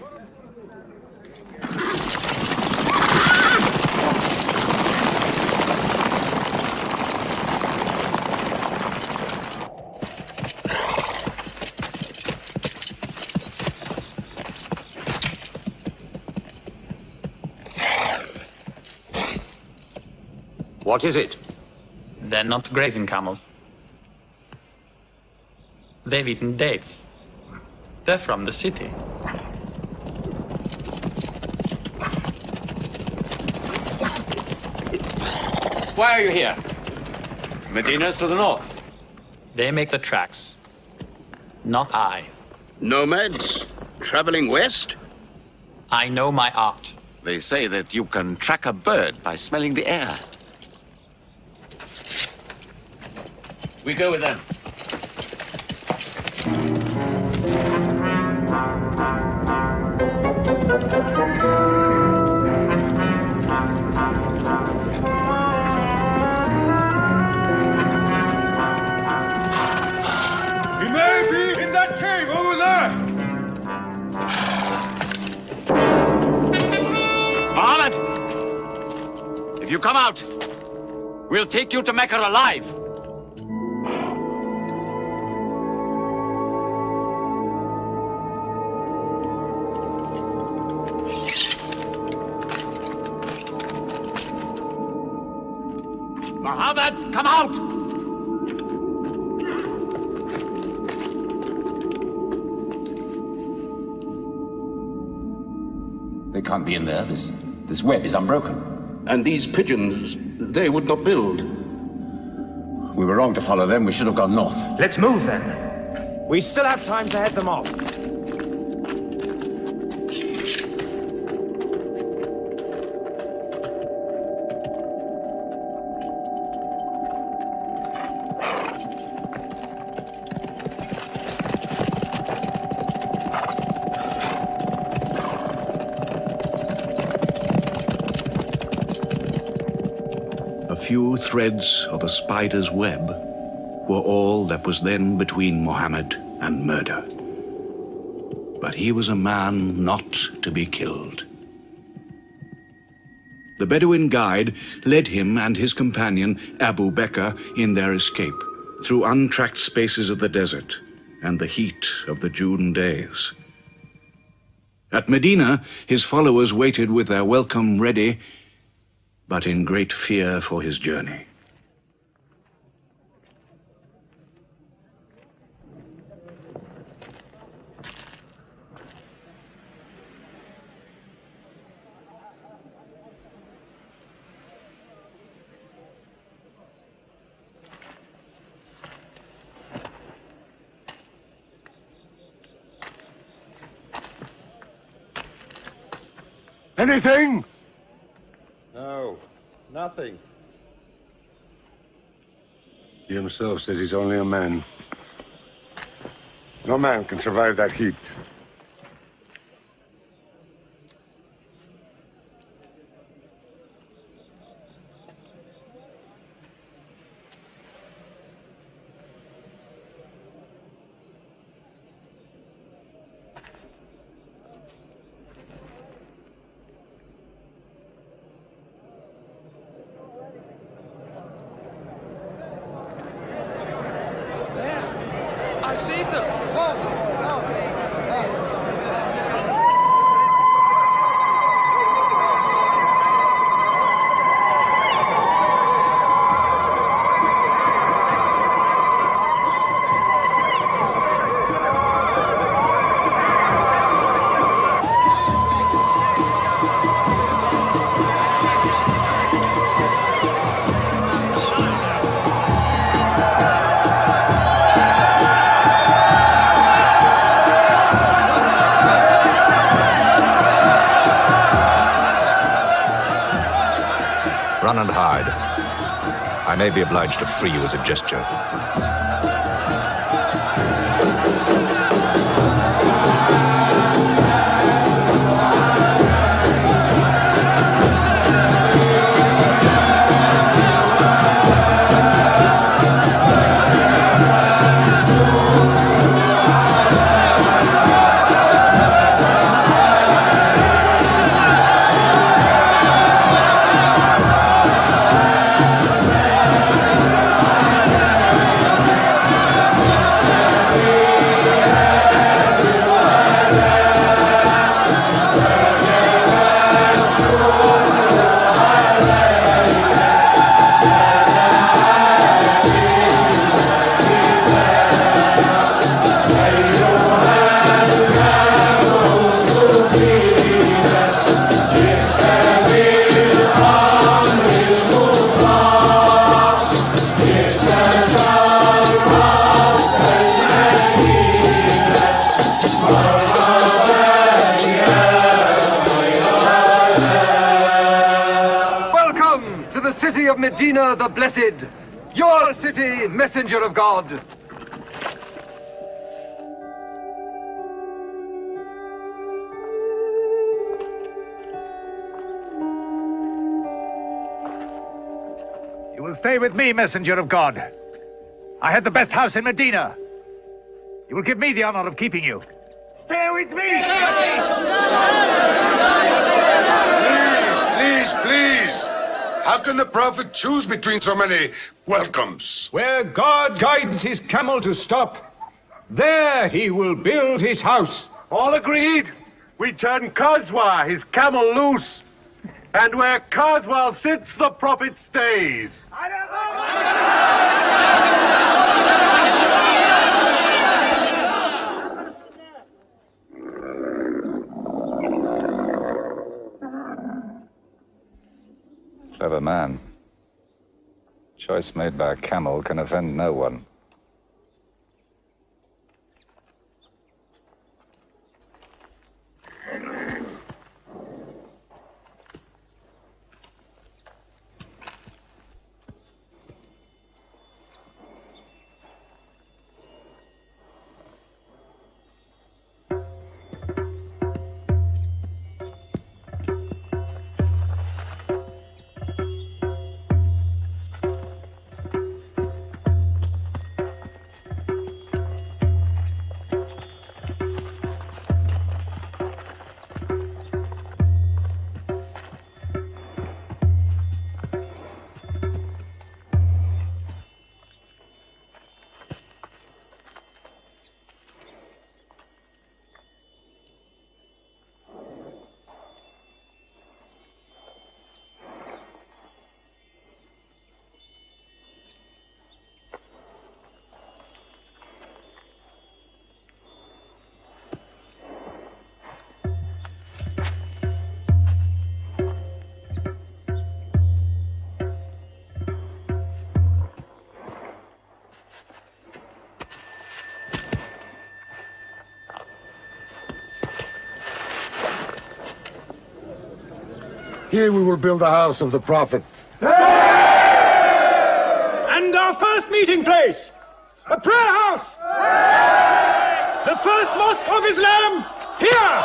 What is it? They're not grazing camels. They've eaten dates. They're from the city. Why are you here? Medina's to the north. They make the tracks. Not I. Nomads? Traveling west? I know my art. They say that you can track a bird by smelling the air. We go with them. He may be in that cave over there. Muhammad! If you come out, we'll take you to Mecca alive. Muhammad, come out! They can't be in there. This web is unbroken. And these pigeons, they would not build. We were wrong to follow them. We should have gone north. Let's move then. We still have time to head them off. Few threads of a spider's web were all that was then between Mohammed and murder. But he was a man not to be killed. The Bedouin guide led him and his companion, Abu Bakr, in their escape through untracked spaces of the desert and the heat of the June days. At Medina, his followers waited with their welcome ready, but in great fear for his journey. Anything? No, nothing. He himself says he's only a man. No man can survive that heat. I see them. Run and hide. I may be obliged to free you as a gesture. Medina the Blessed, your city, messenger of God. You will stay with me, messenger of God. I had the best house in Medina. You will give me the honor of keeping you. Stay with me! Please! How can the Prophet choose between so many welcomes? Where God guides his camel to stop, there he will build his house. All agreed. We turn Kazwa, his camel, loose. And where Kazwa sits, the Prophet stays. Clever man. Choice made by a camel can offend no one. Here we will build the house of the Prophet. And our first meeting place, a prayer house. The first mosque of Islam, here.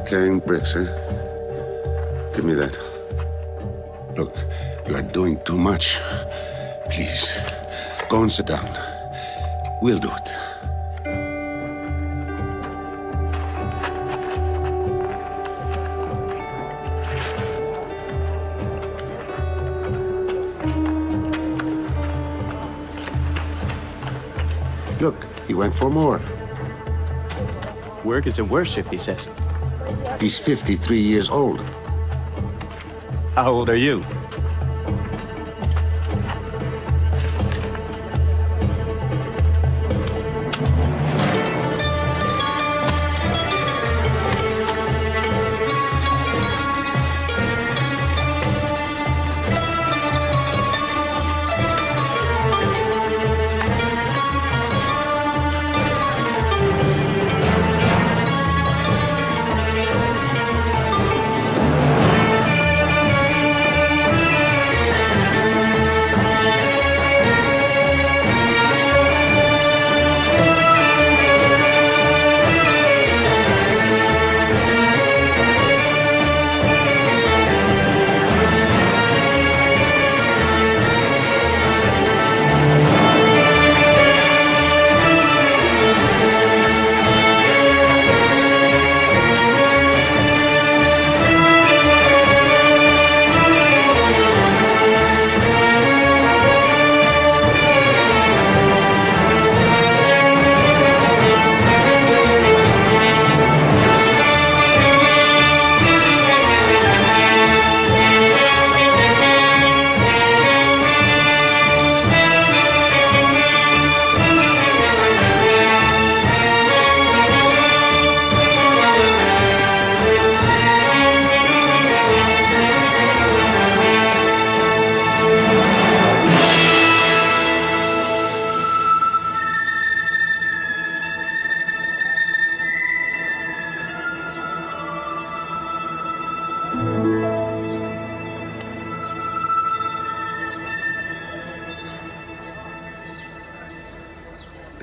Carrying bricks, eh? Give me that. Look, you are doing too much. Please, go and sit down. We'll do it. Look, he went for more. Work is a worship, he says. He's 53 years old. How old are you?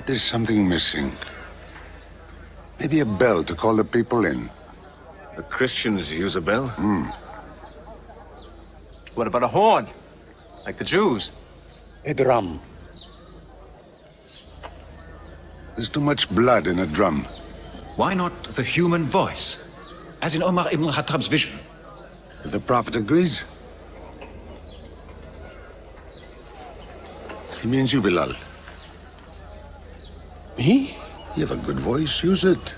But there's something missing. Maybe a bell to call the people in. The Christians use a bell? What about a horn? Like the Jews? A drum. There's too much blood in a drum. Why not the human voice? As in Omar ibn al-Khattab's vision. If the Prophet agrees. He means you, Bilal. Me? You have a good voice. Use it.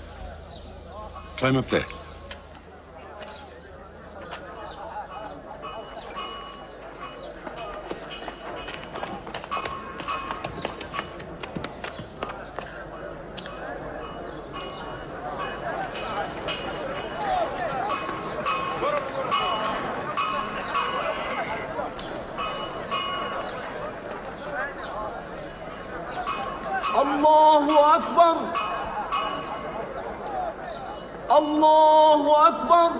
Climb up there. الله أكبر الله أكبر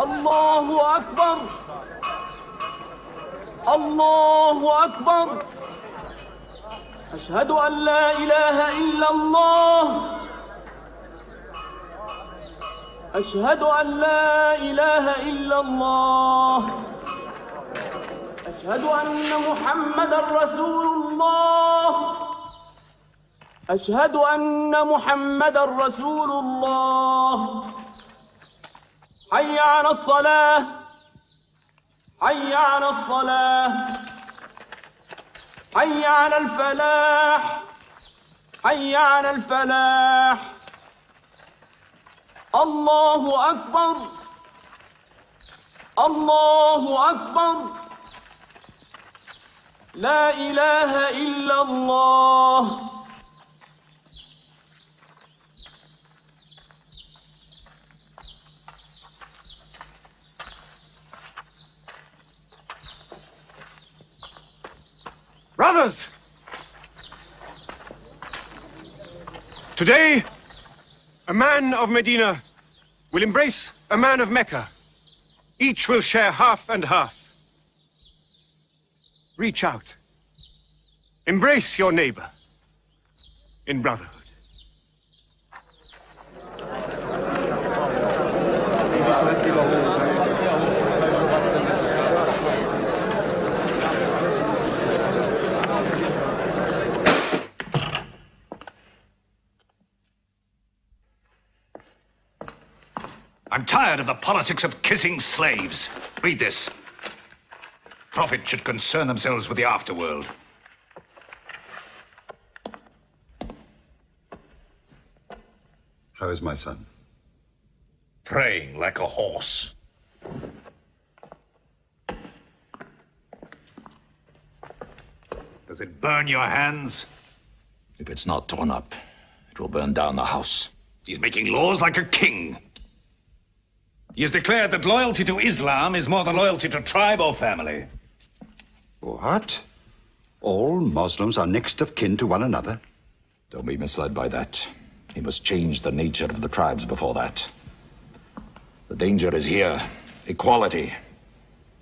الله أكبر الله أكبر أشهد أن لا إله إلا الله أشهد أن لا إله إلا الله أشهد أن محمدًا رسول الله أشهد أن محمدًا رسول الله حي على الصلاة حي على الصلاة حي على الفلاح حي على الفلاح الله أكبر الله أكبر لا إله إلا الله Brothers! Today, a man of Medina will embrace a man of Mecca. Each will share half and half. Reach out. Embrace your neighbor in brotherhood. I'm tired of the politics of kissing slaves. Read this. Prophets should concern themselves with the afterworld. How is my son? Praying like a horse. Does it burn your hands? If it's not torn up, it will burn down the house. He's making laws like a king. He has declared that loyalty to Islam is more than loyalty to tribe or family. What? All Muslims are next of kin to one another? Don't be misled by that. He must change the nature of the tribes before that. The danger is here. Equality.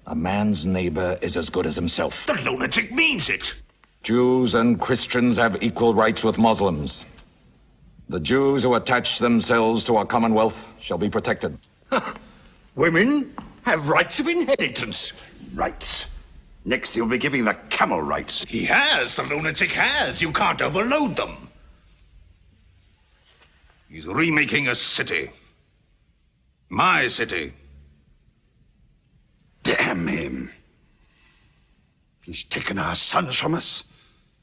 A man's neighbor is as good as himself. The lunatic means it. Jews and Christians have equal rights with Muslims. The Jews who attach themselves to our commonwealth shall be protected. Women have rights of inheritance. Rights? Next he'll be giving the camel rights. He has. The lunatic has. You can't overload them. He's remaking a city. My city. Damn him. He's taken our sons from us.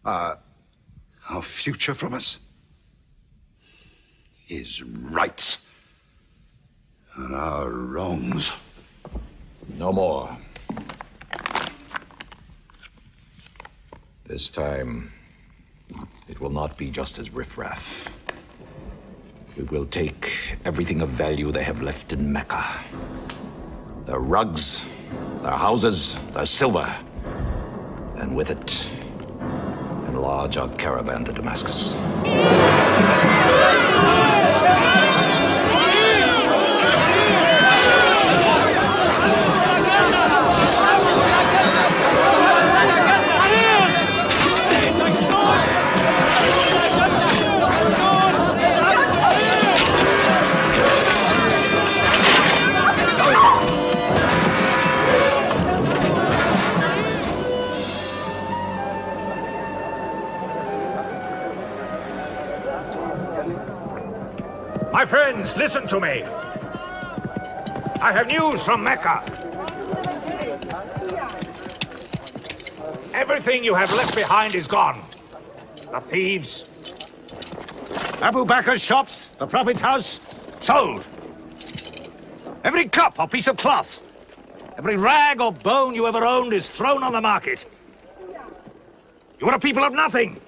Our future from us. His rights. And our wrongs. No more. This time, it will not be just as riffraff. We will take everything of value they have left in Mecca. Their rugs, their houses, their silver. And with it, enlarge our caravan to Damascus. My friends, listen to me. I have news from Mecca. Everything you have left behind is gone. The thieves. Abu Bakr's shops, the Prophet's house, sold. Every cup or piece of cloth, every rag or bone you ever owned is thrown on the market. You are a people of nothing.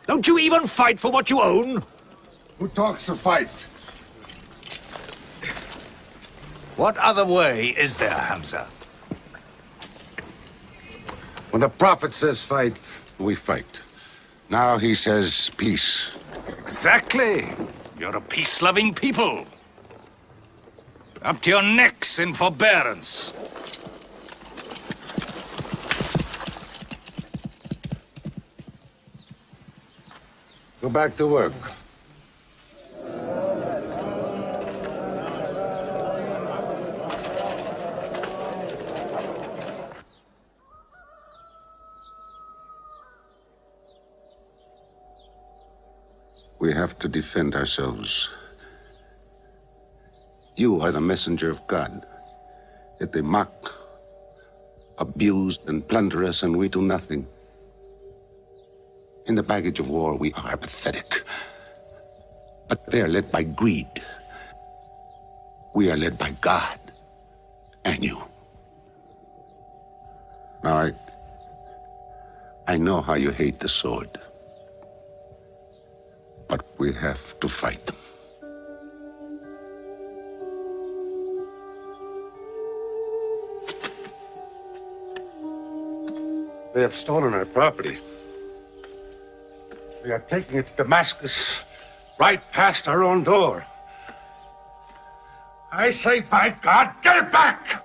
Don't you even fight for what you own? Who talks of fight? What other way is there, Hamza? When the Prophet says fight, we fight. Now he says peace. Exactly. You're a peace-loving people. Up to your necks in forbearance. Go back to work. We have to defend ourselves. You are the messenger of God. Yet they mock, abuse, and plunder us, and we do nothing. In the baggage of war, we are pathetic. But they are led by greed. We are led by God and you. Now, I know how you hate the sword. But we have to fight them. They have stolen our property. We are taking it to Damascus, right past our own door. I say, by God, get it back!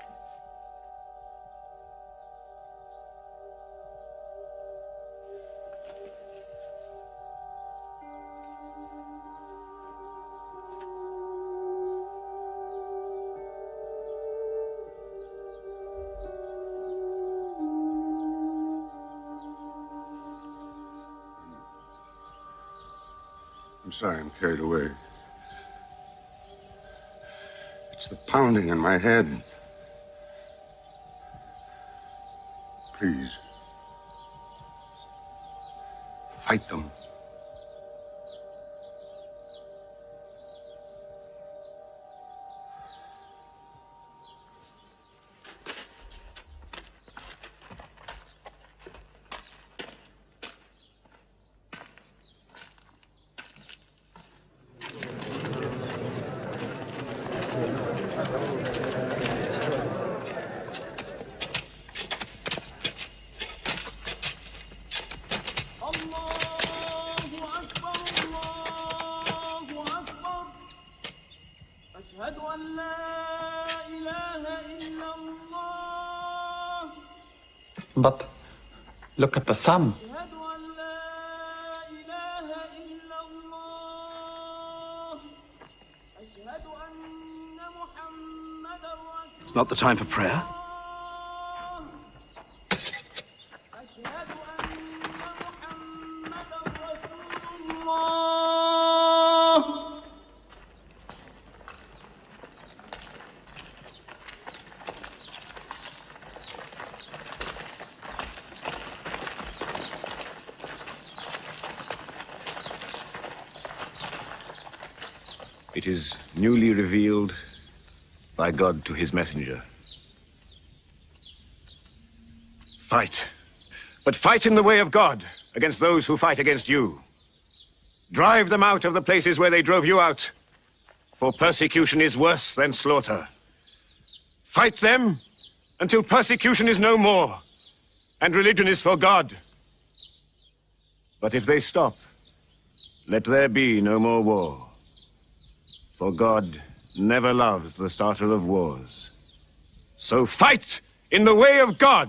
I'm sorry, I'm carried away. It's the pounding in my head. Please. Fight them. But look at the sun. It's not the time for prayer. It is newly revealed by God to his messenger. Fight. But fight in the way of God against those who fight against you. Drive them out of the places where they drove you out, for persecution is worse than slaughter. Fight them until persecution is no more, and religion is for God. But if they stop, let there be no more war. For God never loves the starter of wars. So fight in the way of God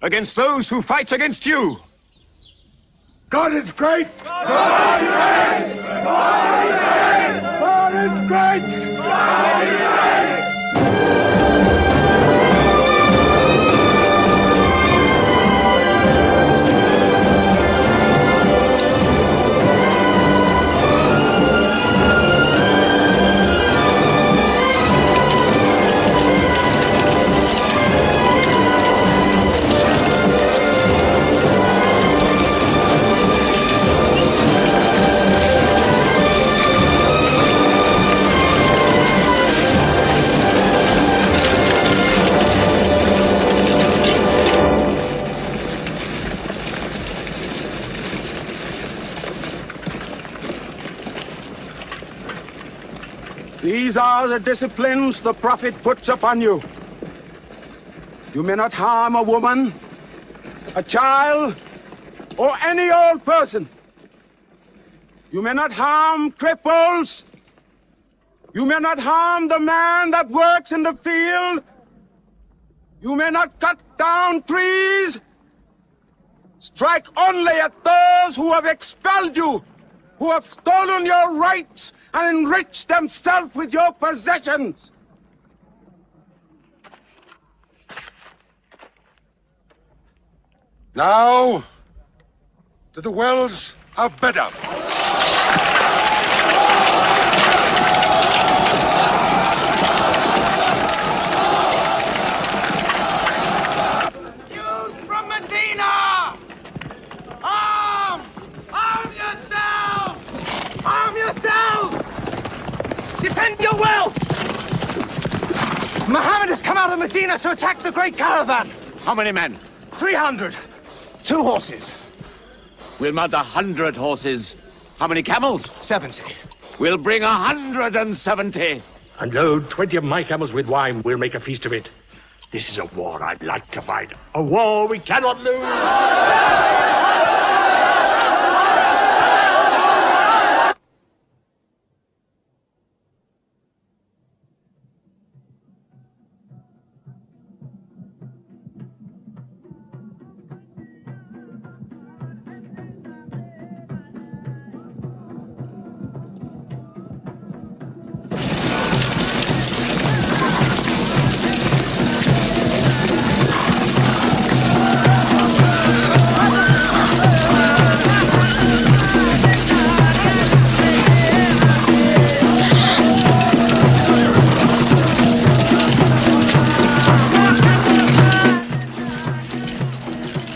against those who fight against you. God is great! God is great! God is great! God is great! God is great! These are the disciplines the Prophet puts upon you. You may not harm a woman, a child, or any old person. You may not harm cripples. You may not harm the man that works in the field. You may not cut down trees. Strike only at those who have expelled you, who have stolen your rights and enriched themselves with your possessions. Now, to the wells of Bedar. Youths from Medina! Arm! Arm yourselves! Arm yourselves! Defend your wealth! Muhammad has come out of Medina to attack the great caravan. How many men? 300. 2 horses. We'll mount 100 horses. How many camels? 70. We'll bring 170. And load 20 of my camels with wine. We'll make a feast of it. This is a war I'd like to fight. A war we cannot lose.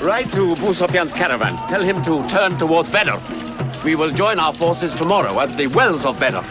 Ride to Abu Sufyan's caravan. Tell him to turn towards Badr. We will join our forces tomorrow at the wells of Badr.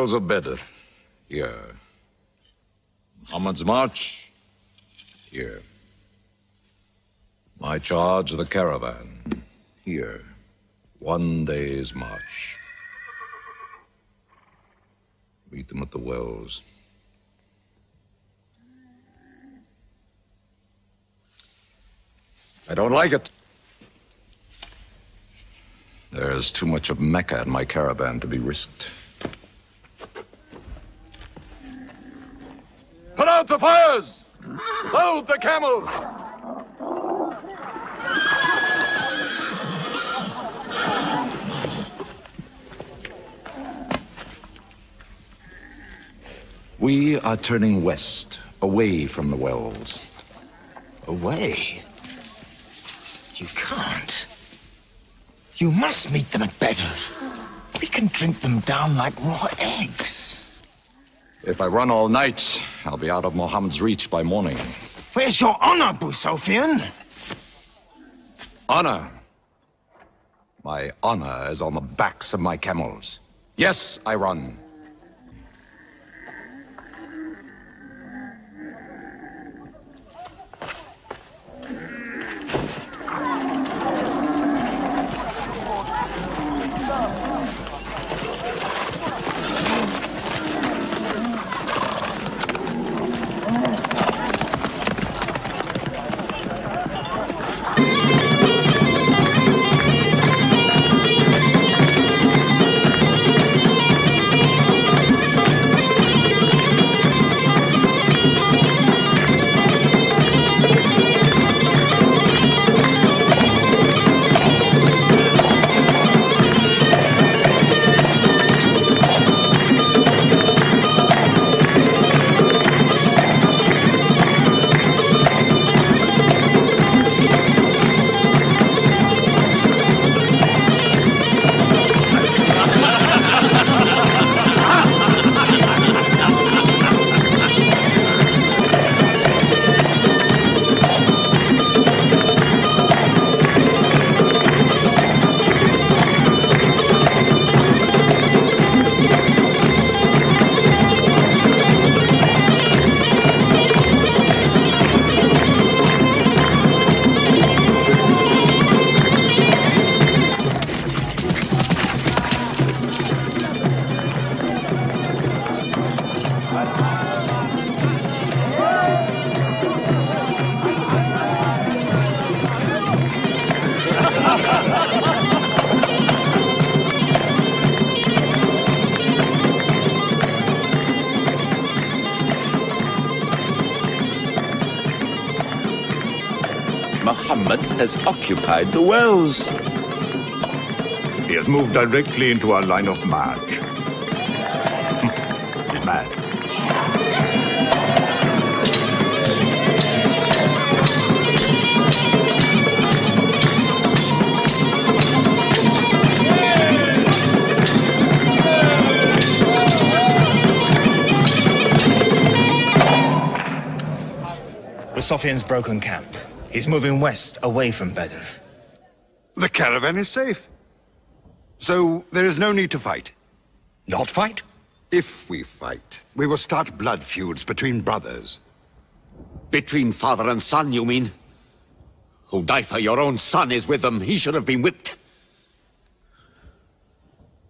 wells of Bedr. Here. Muhammad's march. Here. My charge of the caravan. Here. 1 day's march. Meet them at the wells. I don't like it. There's too much of Mecca in my caravan to be risked. Put out the fires! Load the camels! We are turning west, away from the wells. Away? You can't. You must meet them at Bedr. We can drink them down like raw eggs. If I run all night, I'll be out of Muhammad's reach by morning. Where's your honor, Abu Sufyan? Honor? My honor is on the backs of my camels. Yes, I run. Muhammad has occupied the wells. He has moved directly into our line of march. He's mad. Sufyan's broken camp. He's moving west, away from Bedr. The caravan is safe. So there is no need to fight. Not fight? If we fight, we will start blood feuds between brothers. Between father and son, you mean? Hudayfa, your own son, is with them. He should have been whipped.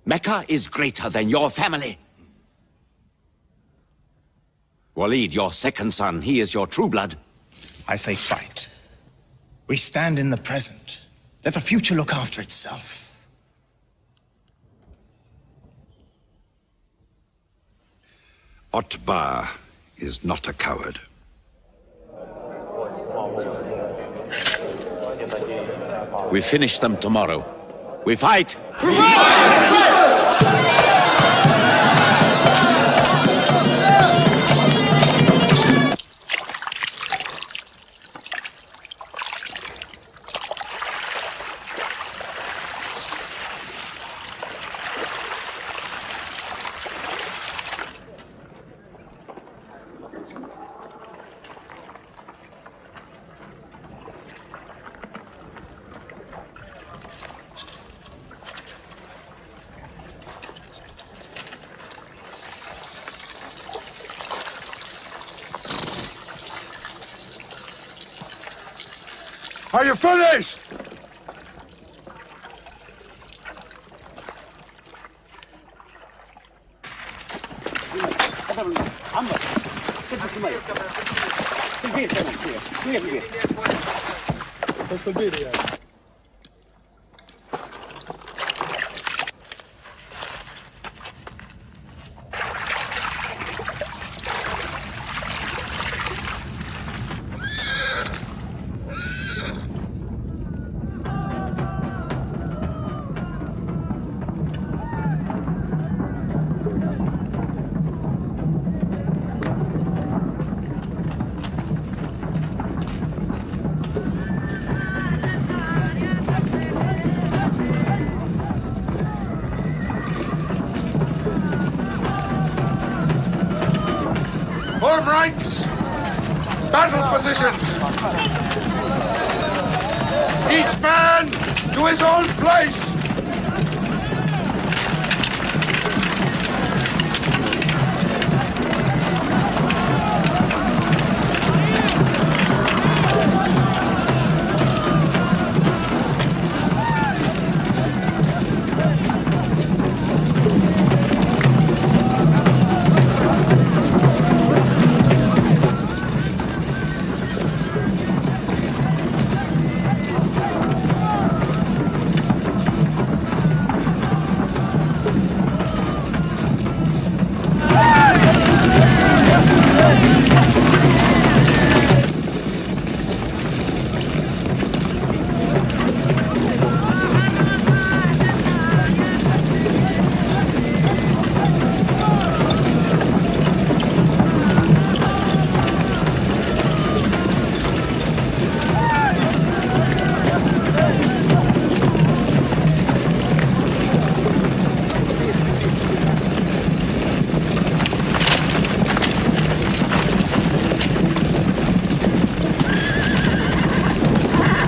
Mecca is greater than your family. Walid, your second son, he is your true blood. I say fight. We stand in the present. Let the future look after itself. Otbah is not a coward. We finish them tomorrow. We fight! Are you finished? Form ranks! Battle positions! Each man to his own place!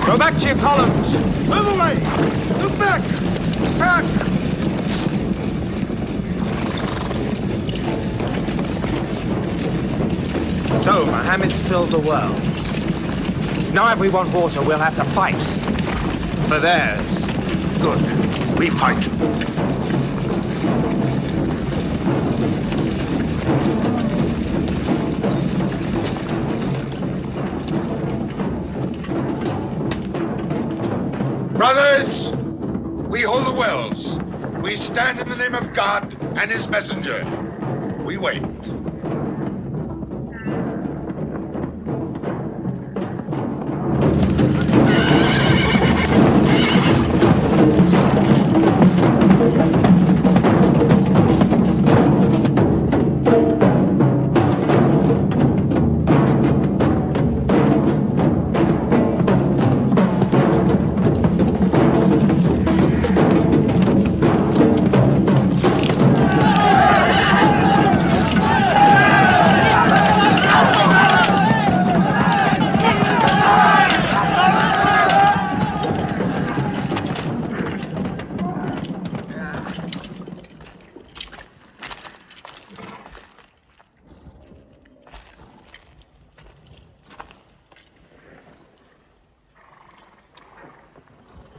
Go back to your columns! Move away! Look back! Back! So, Mohammed's filled the world. Now if we want water, we'll have to fight. For theirs. Good. We fight. Brothers, we hold the wells. We stand in the name of God and his messenger. We wait.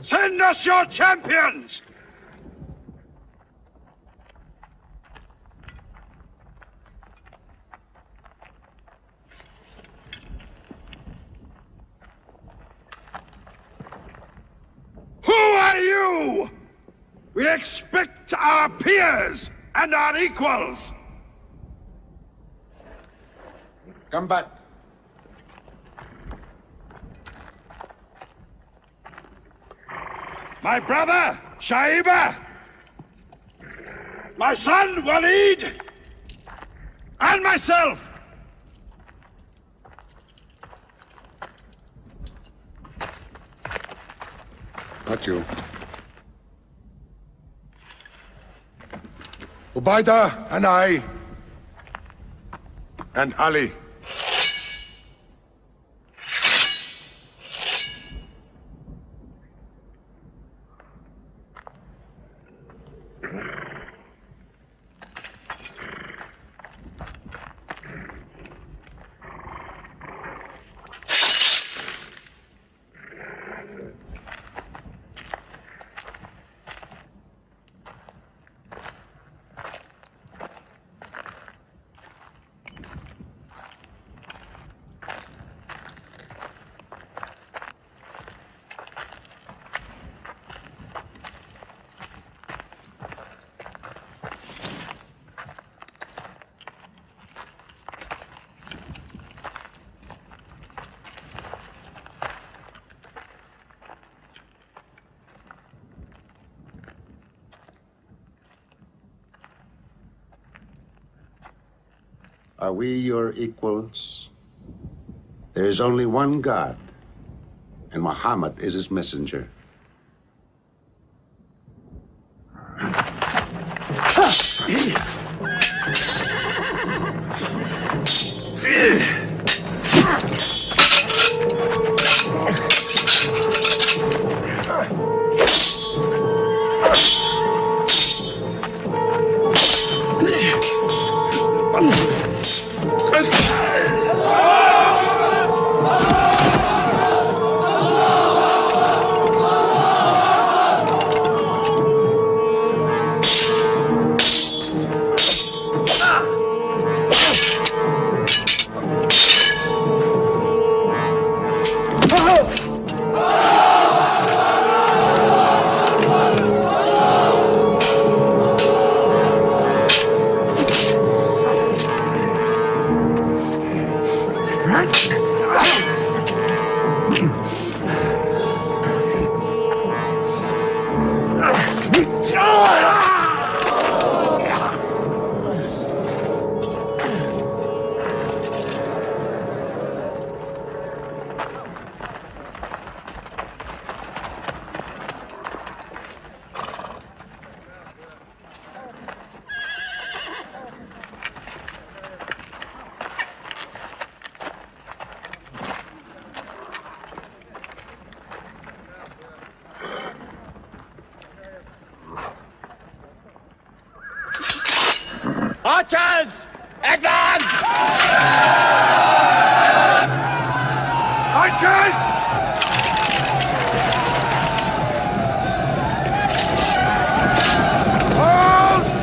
Send us your champions! Who are you? We expect our peers and our equals. Come back. My brother, Shaiba. My son, Walid. And myself. Not you. Ubaida and I. And Ali. Are we your equals? There is only one God, and Muhammad is his messenger. Archers! Advance! Archers! Hold!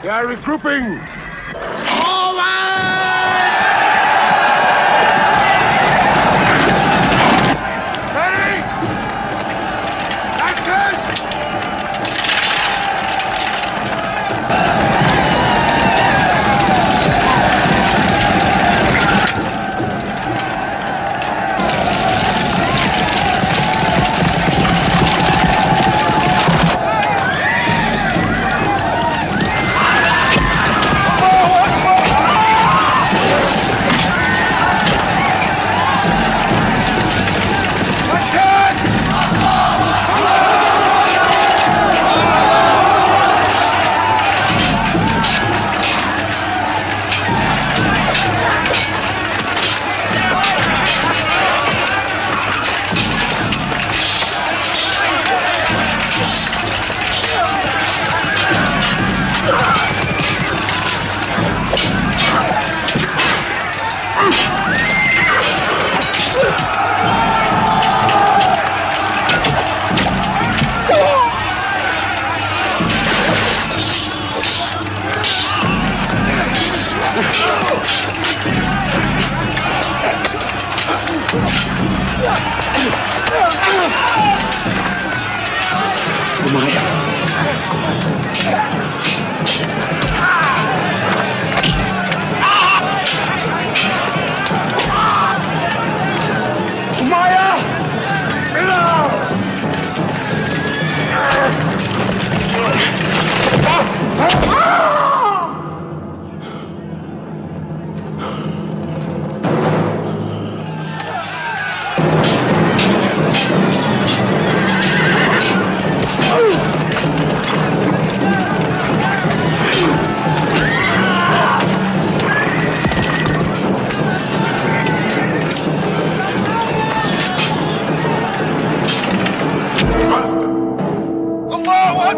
They are regrouping!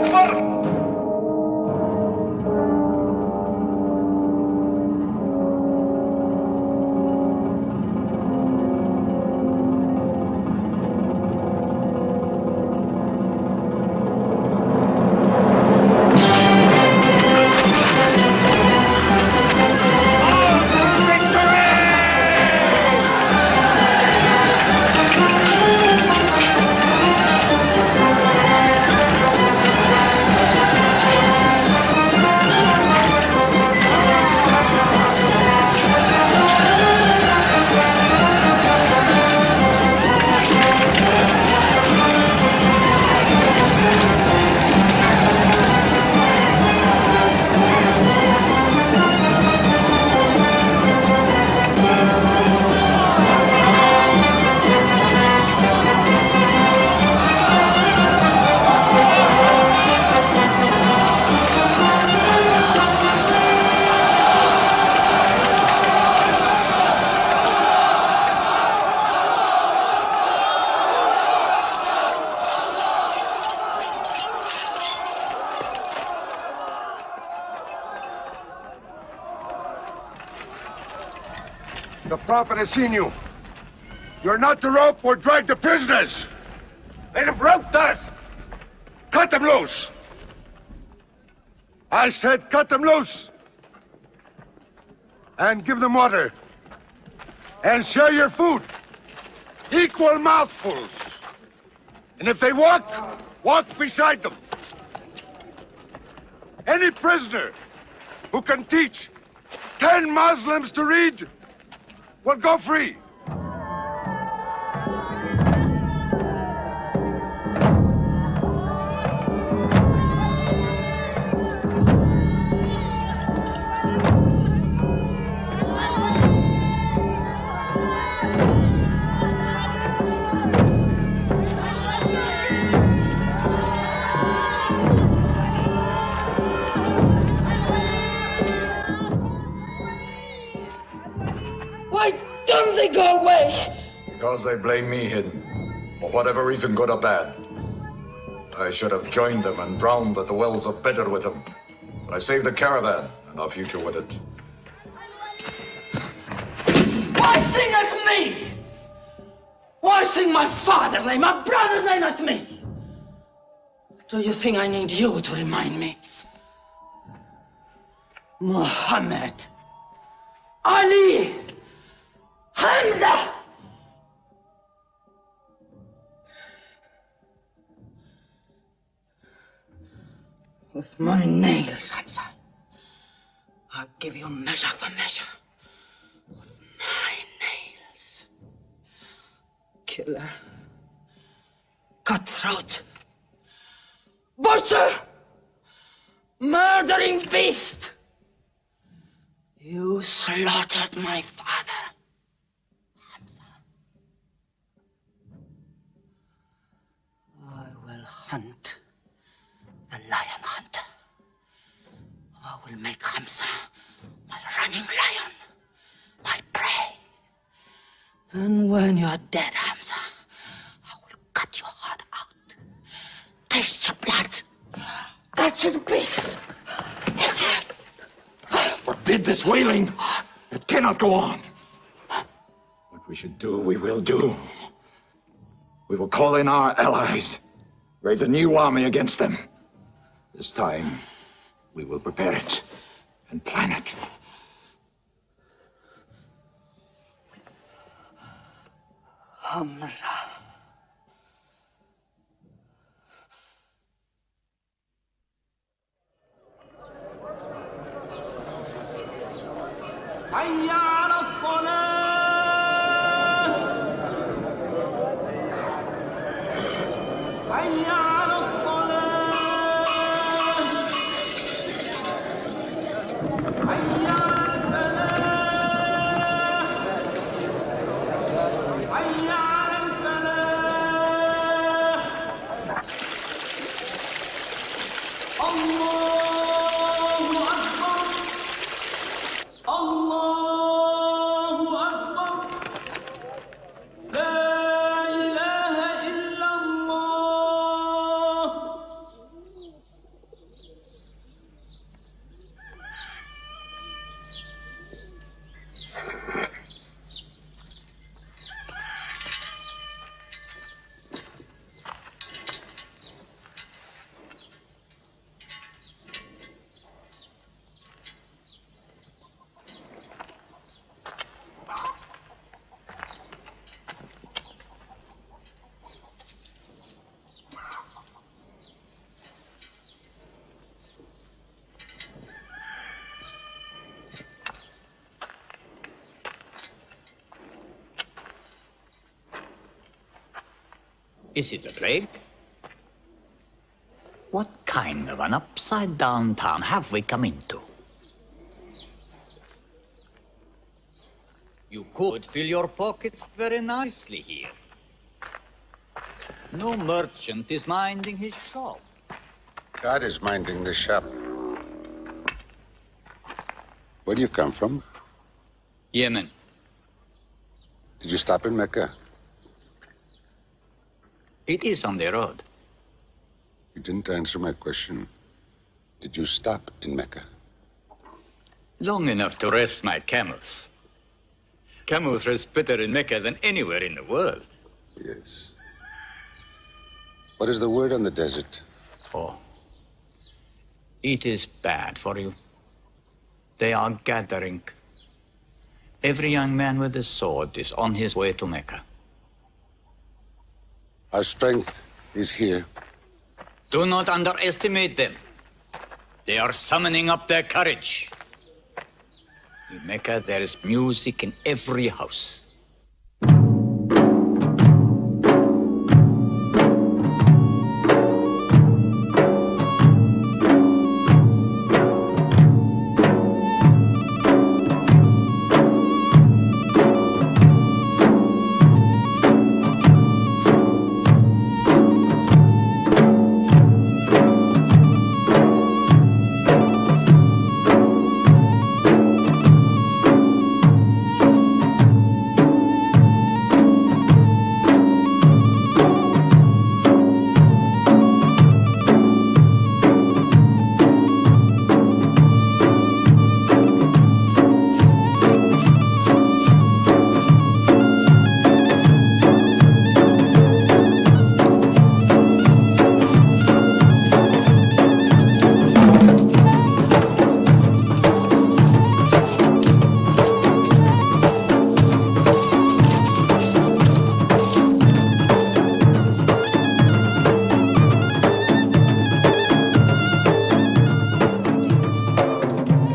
Akbar! The Prophet has seen you. You're not to rope or drag the prisoners. They have roped us. Cut them loose. I said cut them loose. And give them water. And share your food. Equal mouthfuls. And if they walk, walk beside them. Any prisoner who can teach 10 Muslims to read will go free. Why don't they go away? Because they blame me, Hidden. For whatever reason, good or bad. I should have joined them and drowned at the wells of Badr with them. But I saved the caravan and our future with it. Why sing at me? Why sing my father's name, my brother's name at me? Do you think I need you to remind me? Muhammad, Ali, Hamza! With my nails, Hamza, I'll give you measure for measure. With my nails. Killer. Cutthroat. Butcher! Murdering beast! You slaughtered my father, Hamza. I will hunt the lion hunter. I will make Hamza my running lion, my prey. And when you are dead, Hamza, I will cut your heart out, taste your blood, cut you to pieces, eat it. Forbid this wailing. It cannot go on. What we should do, we will do. We will call in our allies, raise a new army against them. This time, we will prepare it and plan it. Hamza. حي على الصلاة حي على الصلاة حي على الفلاح حي على الفلاح الله أكبر الله أكبر لا إله إلا الله Is it a plague? What kind of an upside-down town have we come into? You could fill your pockets very nicely here. No merchant is minding his shop. God is minding the shop. Where do you come from? Yemen. Did you stop in Mecca? It is on the road. You didn't answer my question. Did you stop in Mecca? Long enough to rest my camels. Camels rest better in Mecca than anywhere in the world. Yes. What is the word on the desert? Oh. It is bad for you. They are gathering. Every young man with a sword is on his way to Mecca. Our strength is here. Do not underestimate them. They are summoning up their courage. In Mecca, there is music in every house.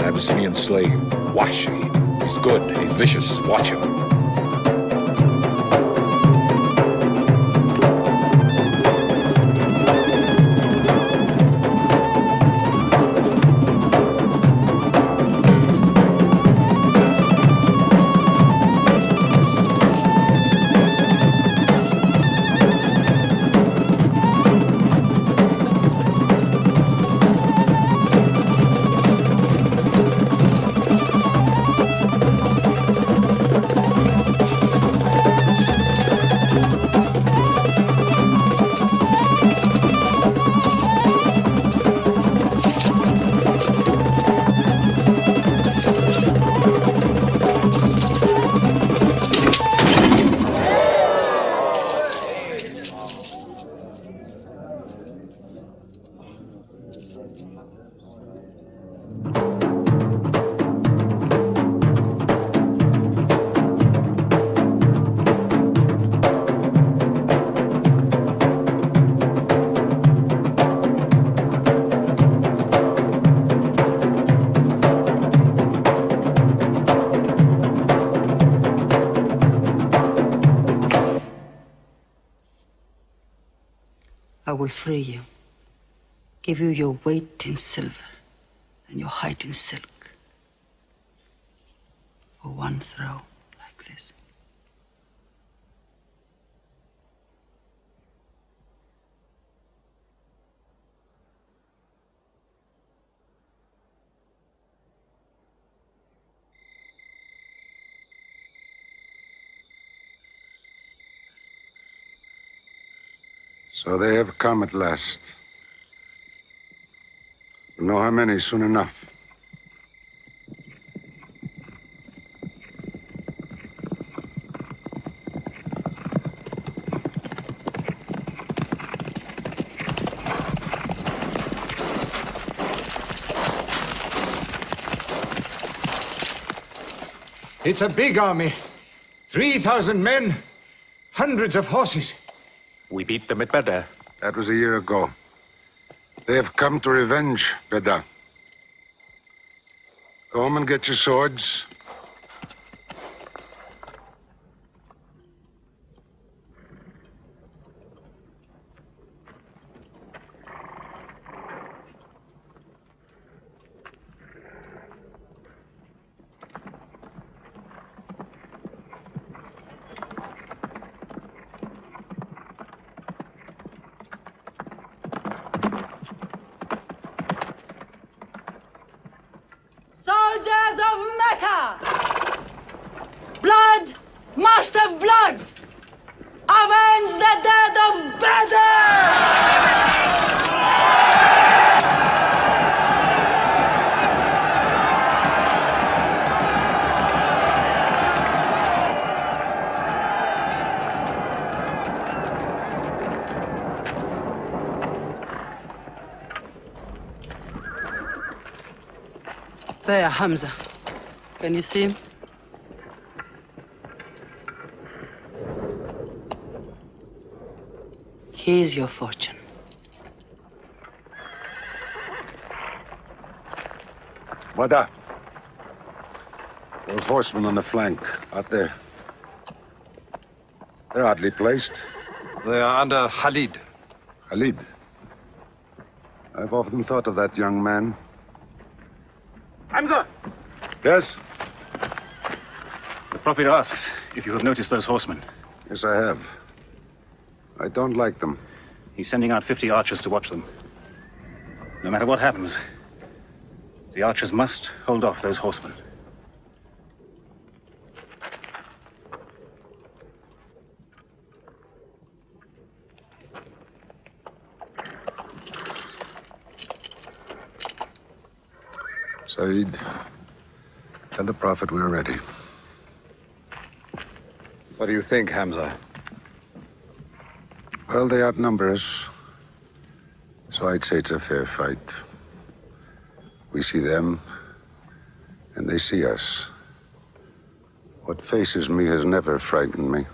Abyssinian slave, Washi. He's good, he's vicious. Watch him. I will free you, give you your weight in silver and your height in silk for one throw like this. So they have come at last. We'll know how many soon enough. It's a big army. 3,000 men, hundreds of horses. We beat them at Badr. That was a year ago. They have come to revenge Badr. Go home and get your swords. Hamza! Blood must have blood! Avenge the dead of Badr! There, Hamza. Can you see him? Here's your fortune. Wada. Those horsemen on the flank, out there. They're oddly placed. They are under Khalid. Khalid. I've often thought of that young man. Hamza! Yes? The Prophet asks if you have noticed those horsemen. Yes, I have. I don't like them. He's sending out 50 archers to watch them. No matter what happens, the archers must hold off those horsemen. Saeed, tell the Prophet we're ready. What do you think, Hamza? Well, they outnumber us, so I'd say it's a fair fight. We see them, and they see us. What faces me has never frightened me.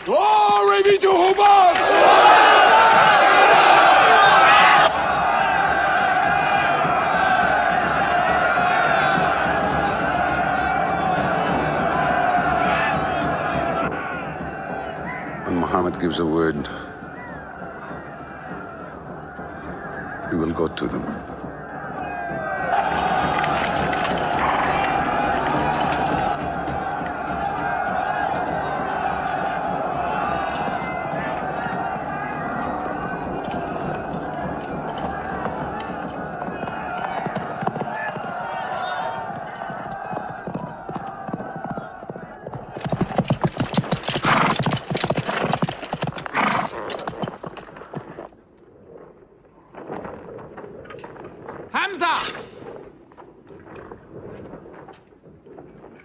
Glory be to Hubbard! Muhammad gives a word, we will go to them.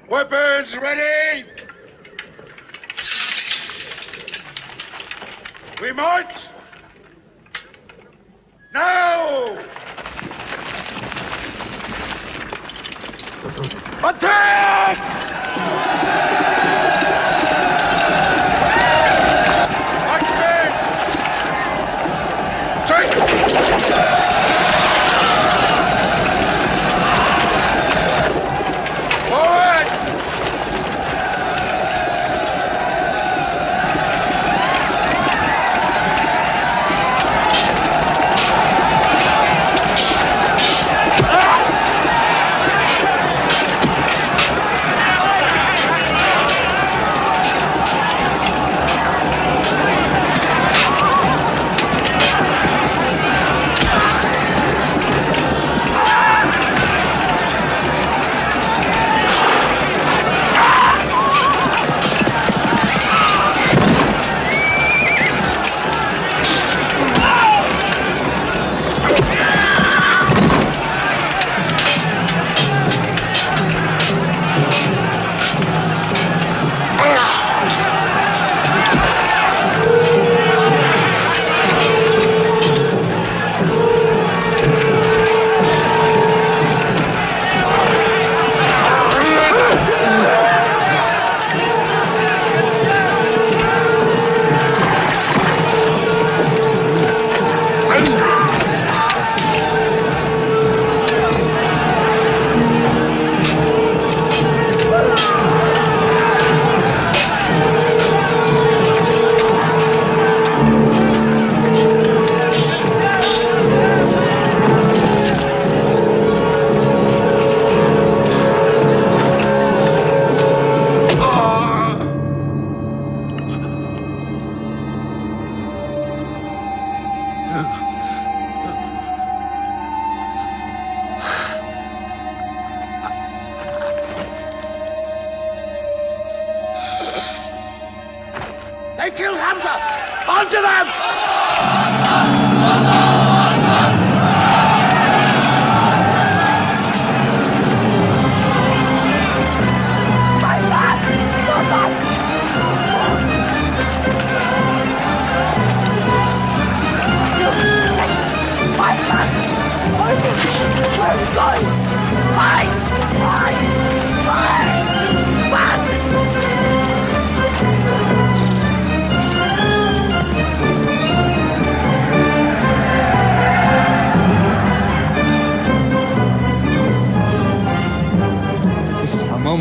Weapons ready! We march! Now! Attack!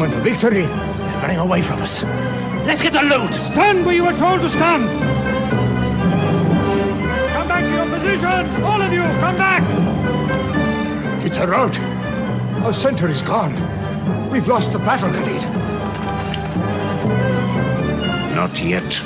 moment of victory. They're running away from us. Let's get the loot! Stand where you were told to stand! Come back to your positions! All of you, come back! It's a rout. Our center is gone. We've lost the battle, Khalid. Not yet.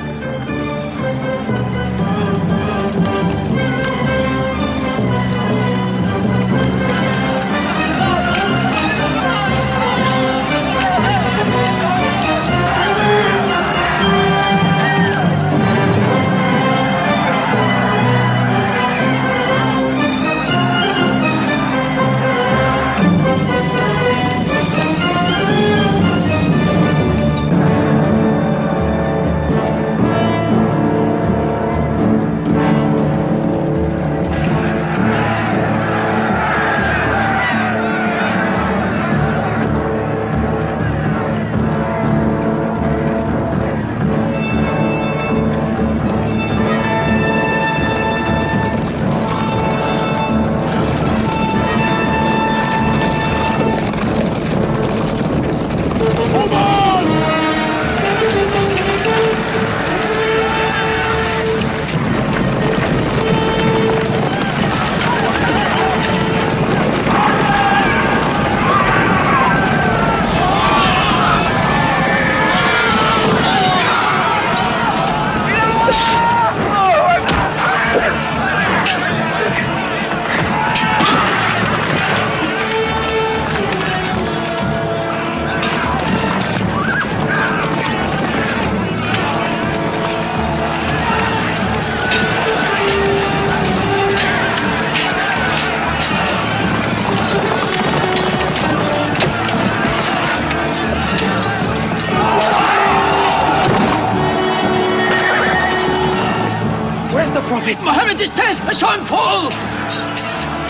Mohammed is dead! I saw him fall!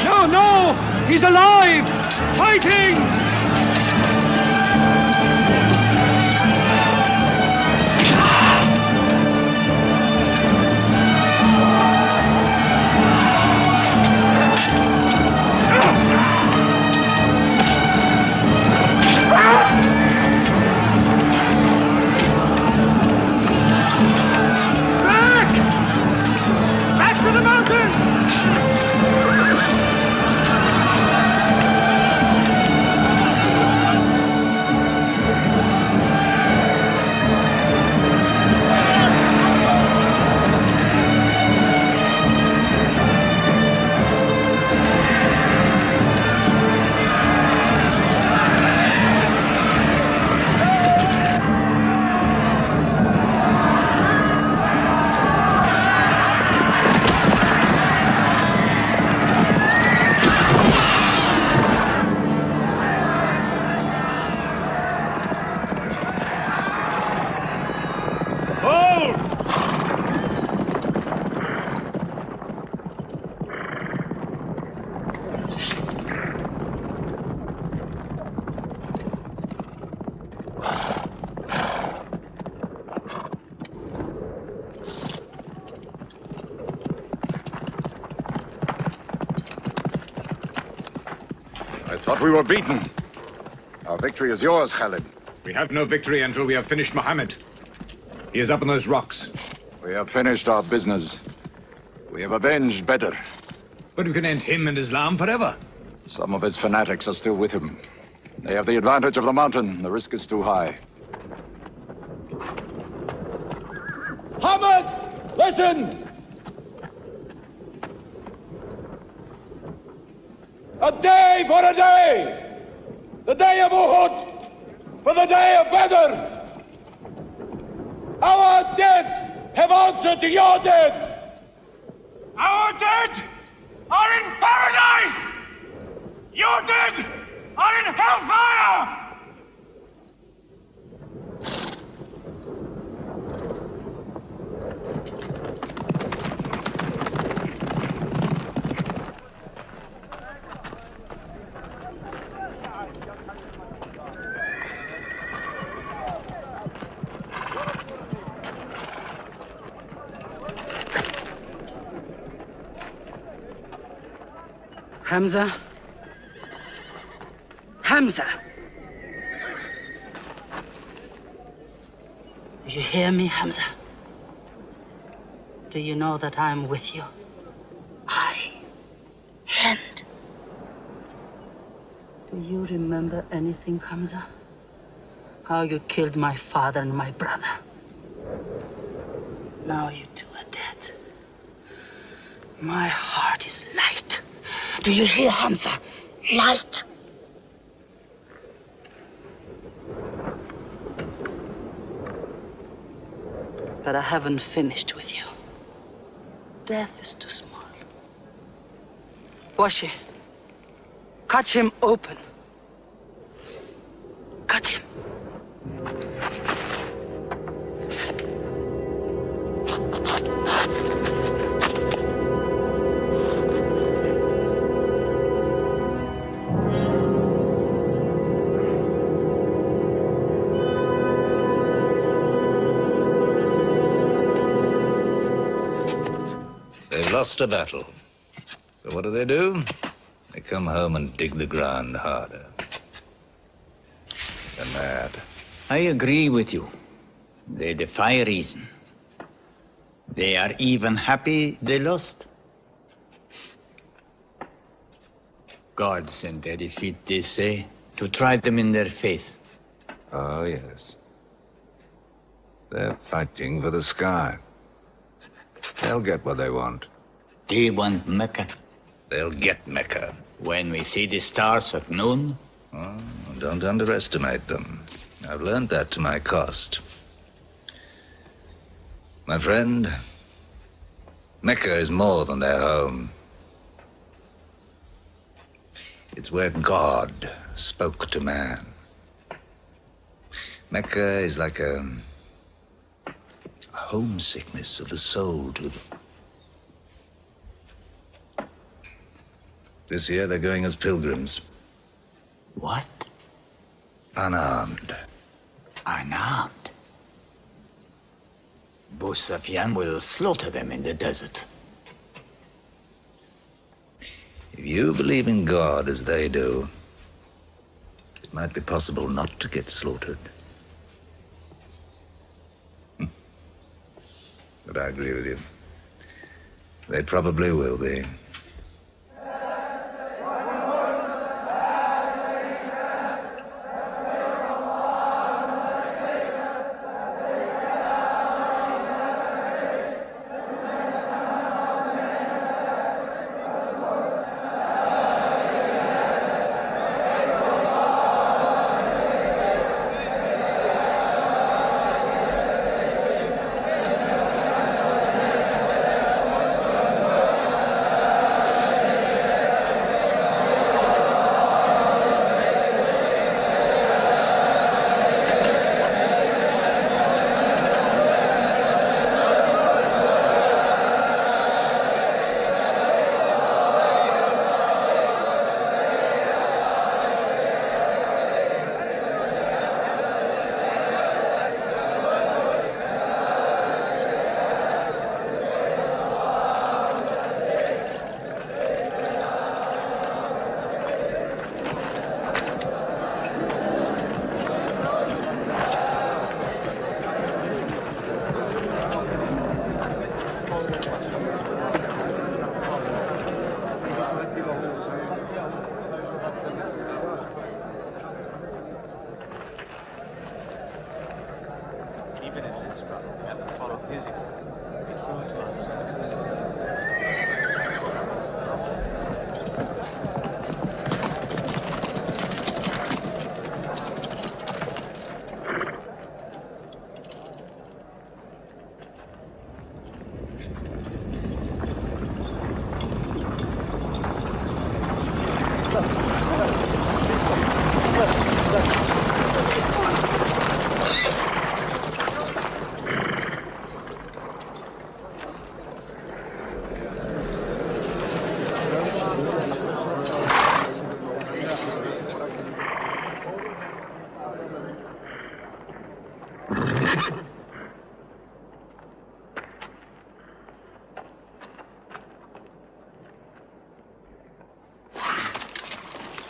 No, no! He's alive! Fighting! Thought we were beaten. Our victory is yours, Khalid. We have no victory until we have finished Mohammed. He is up on those rocks. We have finished our business. We have avenged Badr. But we can end him and Islam forever. Some of his fanatics are still with him. They have the advantage of the mountain. The risk is too high. Muhammad, listen! A day for a day! The day of Uhud for the day of Badr! Our dead have answered to your dead! Our dead are in paradise! Your dead are in hellfire! Hamza? Hamza! you hear me, Hamza? Do you know that I'm with you? And do you remember anything, Hamza? How you killed my father and my brother. Now you two are dead. My heart is light. Do you hear, Hamza? Light. But I haven't finished with you. Death is too small. Washi, cut him open. Cut him. They've lost a battle. So what do? They come home and dig the ground harder. They're mad. I agree with you. They defy reason. They are even happy they lost. God sent their defeat, they say, to try them in their faith. Oh, yes. They're fighting for the sky. They'll get what they want. They want Mecca. They'll get Mecca. When we see the stars at noon? Oh, don't underestimate them. I've learned that to my cost. My friend, Mecca is more than their home. It's where God spoke to man. Mecca is like a homesickness of the soul to them. This year they're going as pilgrims. What? Unarmed. Unarmed? Abu Sufyan will slaughter them in the desert. If you believe in God as they do, it might be possible not to get slaughtered. But I agree with you. They probably will be.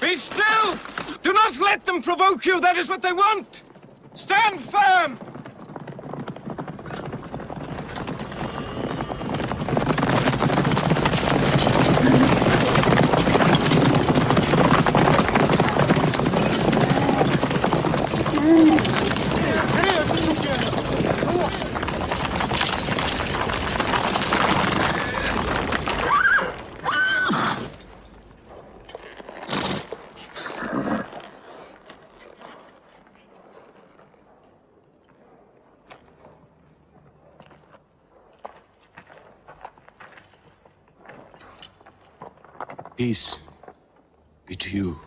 Be still! Do not let them provoke you. That is what they want. Stand firm. Peace be to you.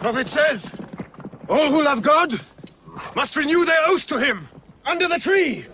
Prophet says, all who love God must renew their oath to him under the tree.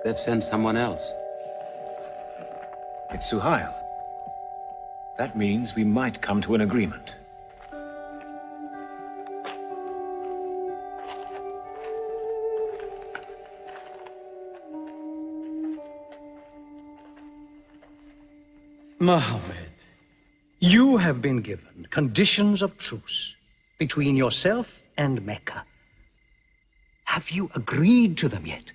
They've sent someone else. It's Suhail. That means we might come to an agreement. Mohammed, you have been given conditions of truce between yourself and Mecca. Have you agreed to them yet?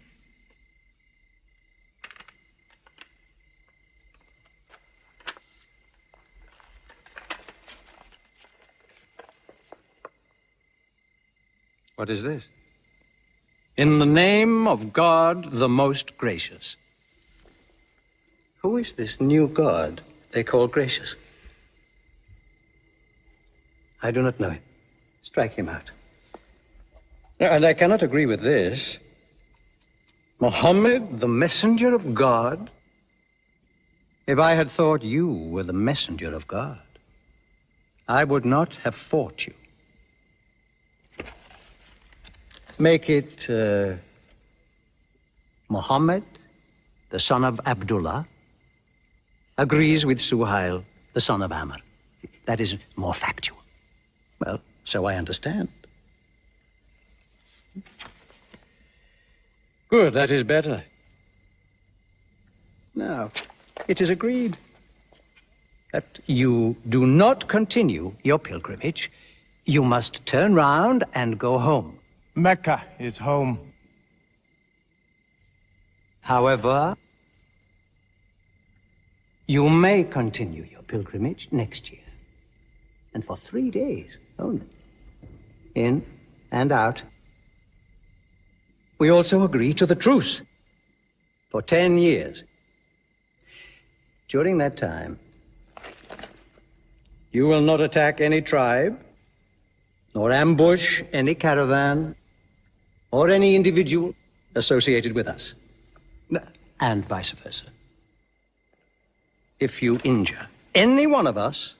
What is this? In the name of God, the most gracious. Who is this new God they call gracious? I do not know him. Strike him out. And I cannot agree with this. Muhammad, the messenger of God? If I had thought you were the messenger of God, I would not have fought you. Make it Muhammad, the son of Abdullah, agrees with Suhail, the son of Amr. That is more factual. Well, so I understand. Good, that is better. Now, it is agreed that you do not continue your pilgrimage. You must turn round and go home. Mecca is home. However, you may continue your pilgrimage next year, and for 3 days only, in and out. We also agree to the truce for 10 years. During that time, you will not attack any tribe, nor ambush any caravan, or any individual associated with us, and vice versa. If you injure any one of us,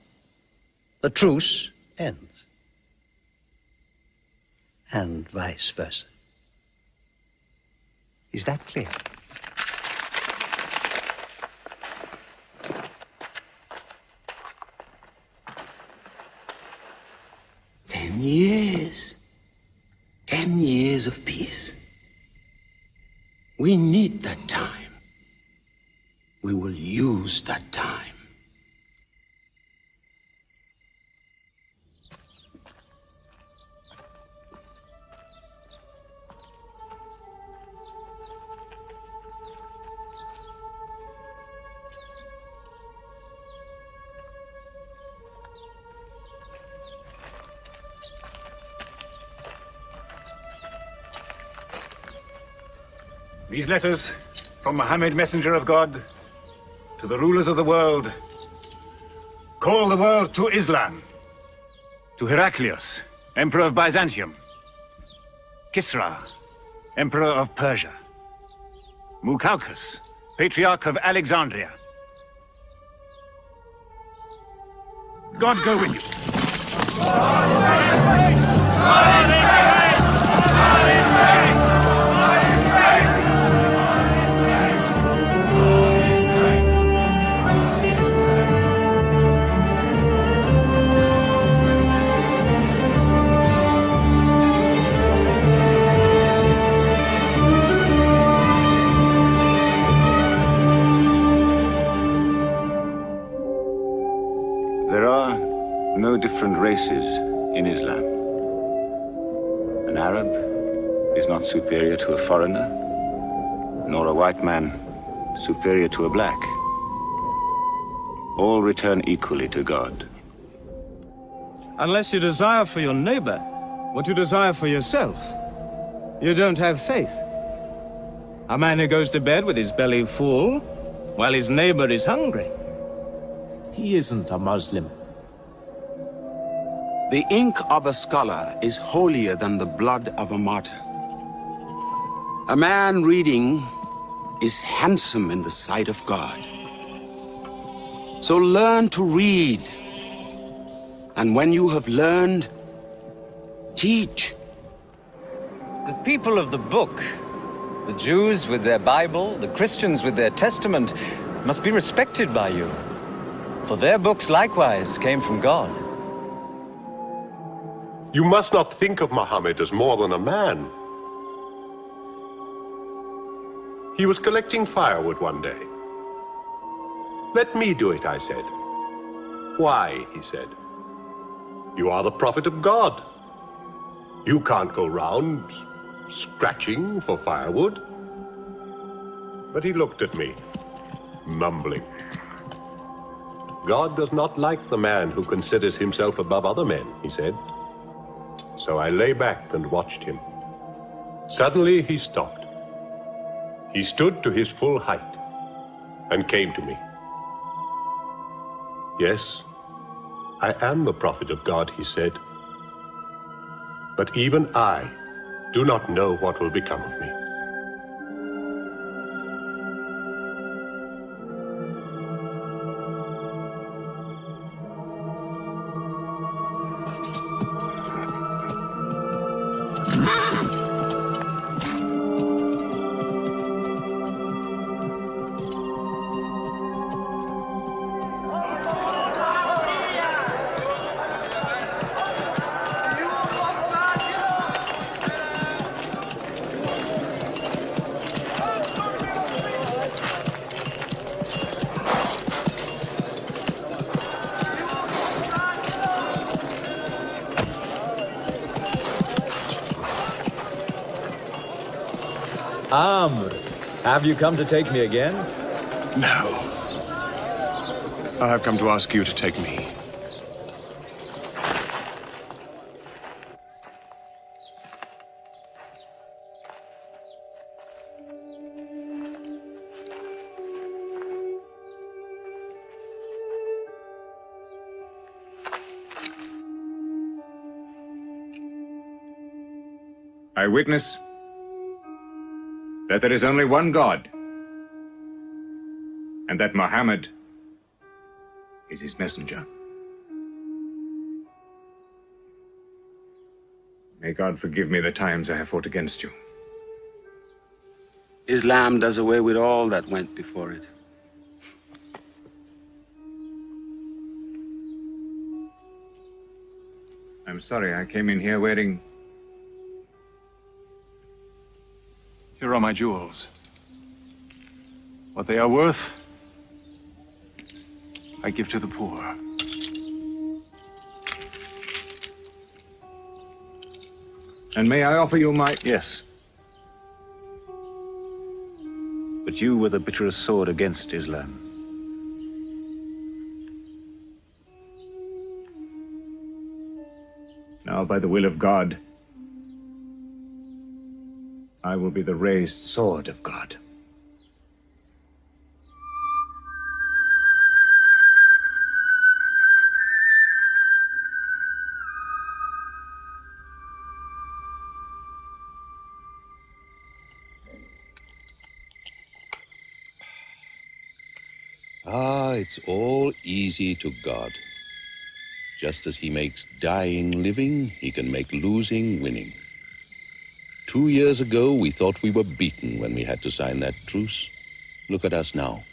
the truce ends, and vice versa. Is that clear? 10 years. 10 years of peace. We need that time. We will use that time. These letters from Muhammad, messenger of God, to the rulers of the world. Call the world to Islam. To Heraclius, Emperor of Byzantium. Kisra, Emperor of Persia. Mukaukis, Patriarch of Alexandria. God go with you. There are no different races in Islam. An Arab is not superior to a foreigner, nor a white man superior to a black. All return equally to God. Unless you desire for your neighbor what you desire for yourself, you don't have faith. A man who goes to bed with his belly full, while his neighbor is hungry. He isn't a Muslim. The ink of a scholar is holier than the blood of a martyr. A man reading is handsome in the sight of God. So learn to read. And when you have learned, teach. The people of the book, the Jews with their Bible, the Christians with their Testament, must be respected by you. For their books likewise came from God. You must not think of Muhammad as more than a man. He was collecting firewood one day. Let me do it, I said. Why, he said. You are the prophet of God. You can't go round scratching for firewood. But he looked at me, mumbling. God does not like the man who considers himself above other men, he said. So I lay back and watched him. Suddenly he stopped. He stood to his full height and came to me. Yes, I am the prophet of God, he said. But even I do not know what will become of me. Amr, have you come to take me again? No. I have come to ask you to take me. I witness that there is only one God, and that Muhammad is his messenger. May God forgive me the times I have fought against you. Islam does away with all that went before it. I'm sorry, I came in here wearing... Here are my jewels. What they are worth, I give to the poor. And may I offer you my... Yes. But you were the bitterest sword against Islam. Now, by the will of God, I will be the raised sword of God. Ah, it's all easy to God. Just as he makes dying living, he can make losing winning. 2 years ago, we thought we were beaten when we had to sign that truce. Look at us now,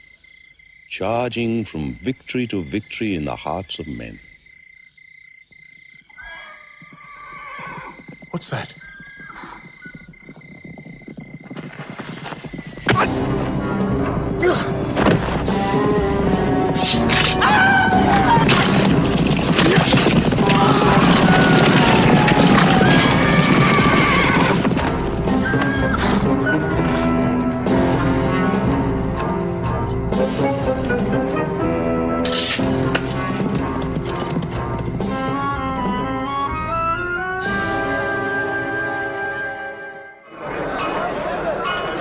charging from victory to victory in the hearts of men. What's that?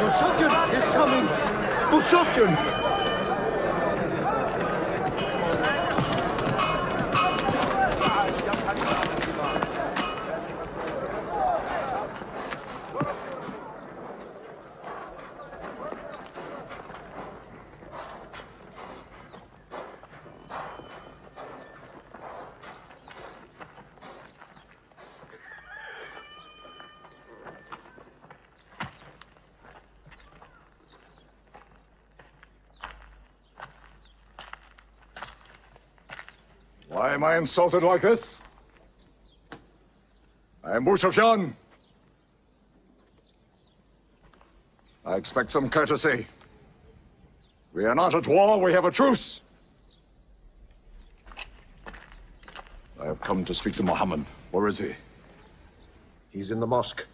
Busofian is coming! Busofian! Why am I insulted like this? I am Busofian. I expect some courtesy. We are not at war, we have a truce. I have come to speak to Muhammad. Where is he? He's in the mosque.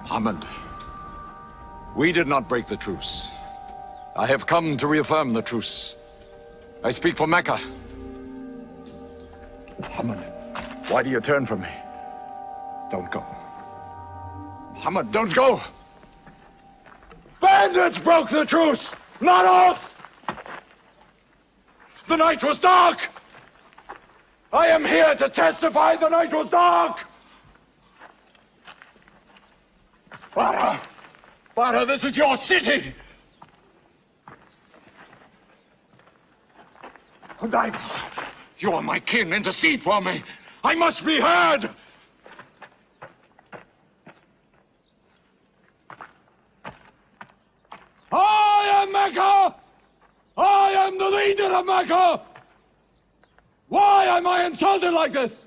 Muhammad, we did not break the truce. I have come to reaffirm the truce. I speak for Mecca. Muhammad, why do you turn from me? Don't go. Muhammad, don't go! Bandits broke the truce, not us! The night was dark! I am here to testify the night was dark! Bara, this is your city! And you are my kin, intercede for me! I must be heard! I am Mecca! I am the leader of Mecca! Why am I insulted like this?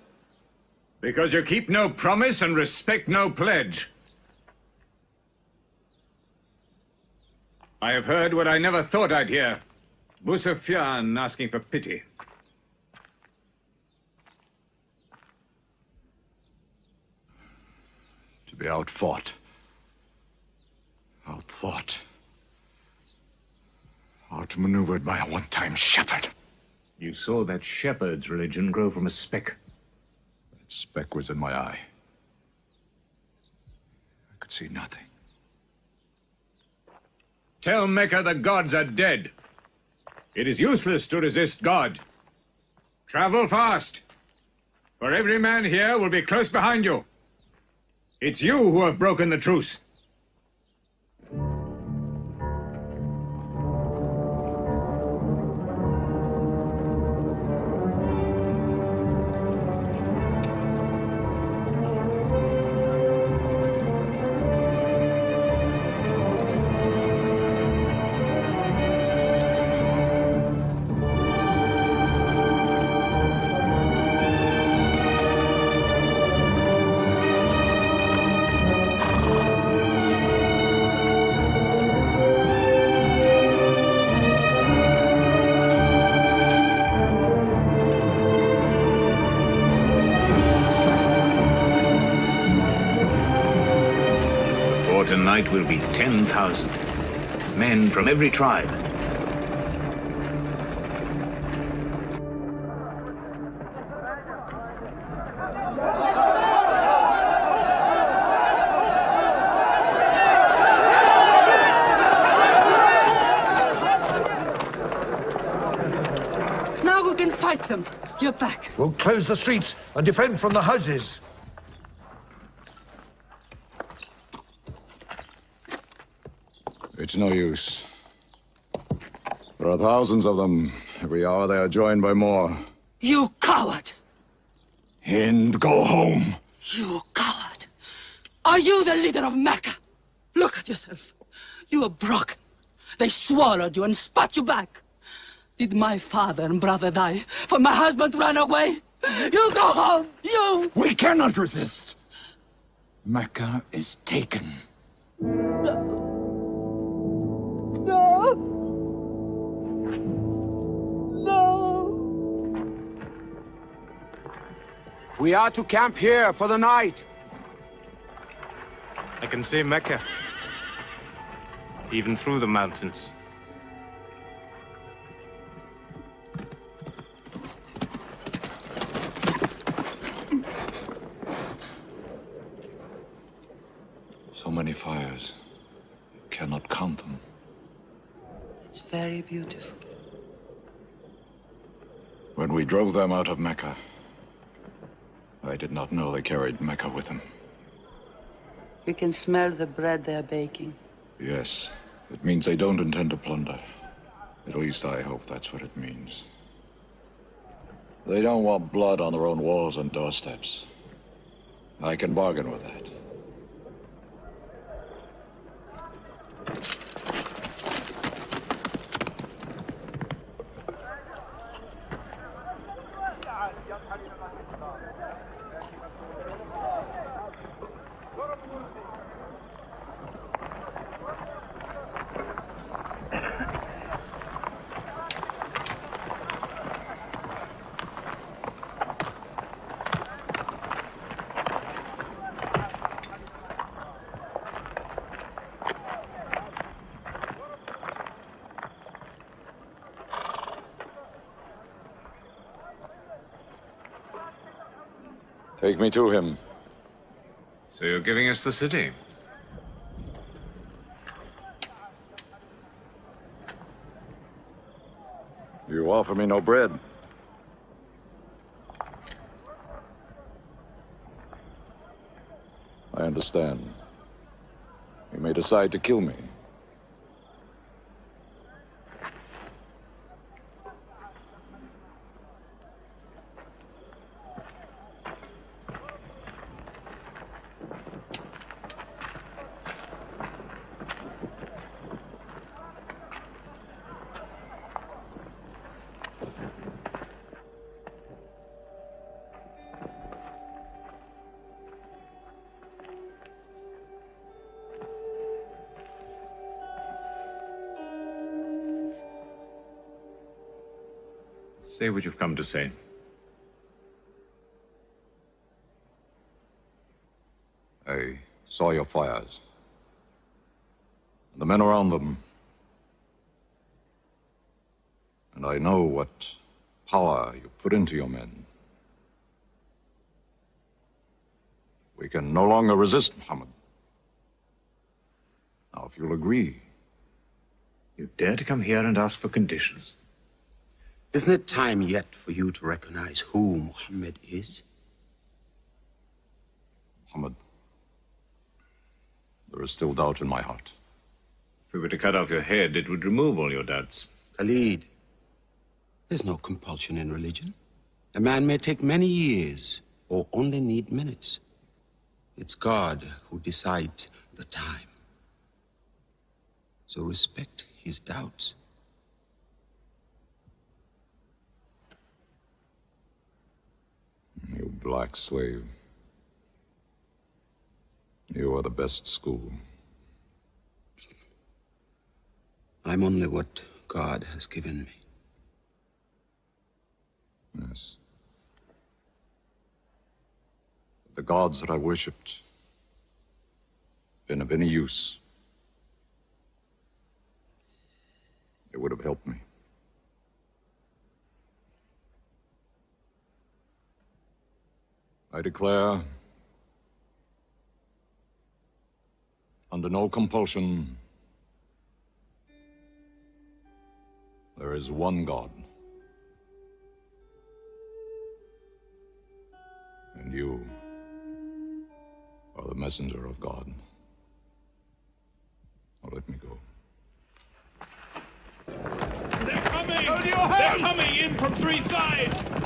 Because you keep no promise and respect no pledge. I have heard what I never thought I'd hear. Busofian asking for pity. To be outfought, outmaneuvered by a one-time shepherd. You saw that shepherd's religion grow from a speck. That speck was in my eye. I could see nothing. Tell Mecca the gods are dead. It is useless to resist God. Travel fast, for every man here will be close behind you. It's you who have broken the truce. tonight will be 10,000. Men from every tribe. Now we can fight them. You're back. We'll close the streets and defend from the houses. It's no use. There are thousands of them. Every hour they are joined by more. You coward! Hind, go home. You coward! Are you the leader of Mecca? Look at yourself. You are broken. They swallowed you and spat you back. Did my father and brother die for my husband ran away? You go home, you! We cannot resist. Mecca is taken. No. We are to camp here for the night. I can see Mecca. Even through the mountains. So many fires. You cannot count them. It's very beautiful. When we drove them out of Mecca, I did not know they carried Mecca with them. We can smell the bread they're baking. Yes, it means they don't intend to plunder. At least I hope that's what it means. They don't want blood on their own walls and doorsteps. I can bargain with that. Take me to him. So you're giving us the city? You offer me no bread. I understand. You may decide to kill me. Say what you've come to say. I saw your fires. The men around them. And I know what power you put into your men. We can no longer resist Muhammad. Now, if you'll agree. You dare to come here and ask for conditions? Isn't it time yet for you to recognize who Muhammad is? Muhammad, there is still doubt in my heart. If we were to cut off your head, it would remove all your doubts. Khalid, there's no compulsion in religion. A man may take many years or only need minutes. It's God who decides the time. So respect his doubts. You black slave. You are the best school. I'm only what God has given me. Yes. The gods that I worshipped, been of any use, it would have helped me. I declare, under no compulsion, there is one God. And you are the messenger of God. Now let me go. They're coming! They're coming in from three sides!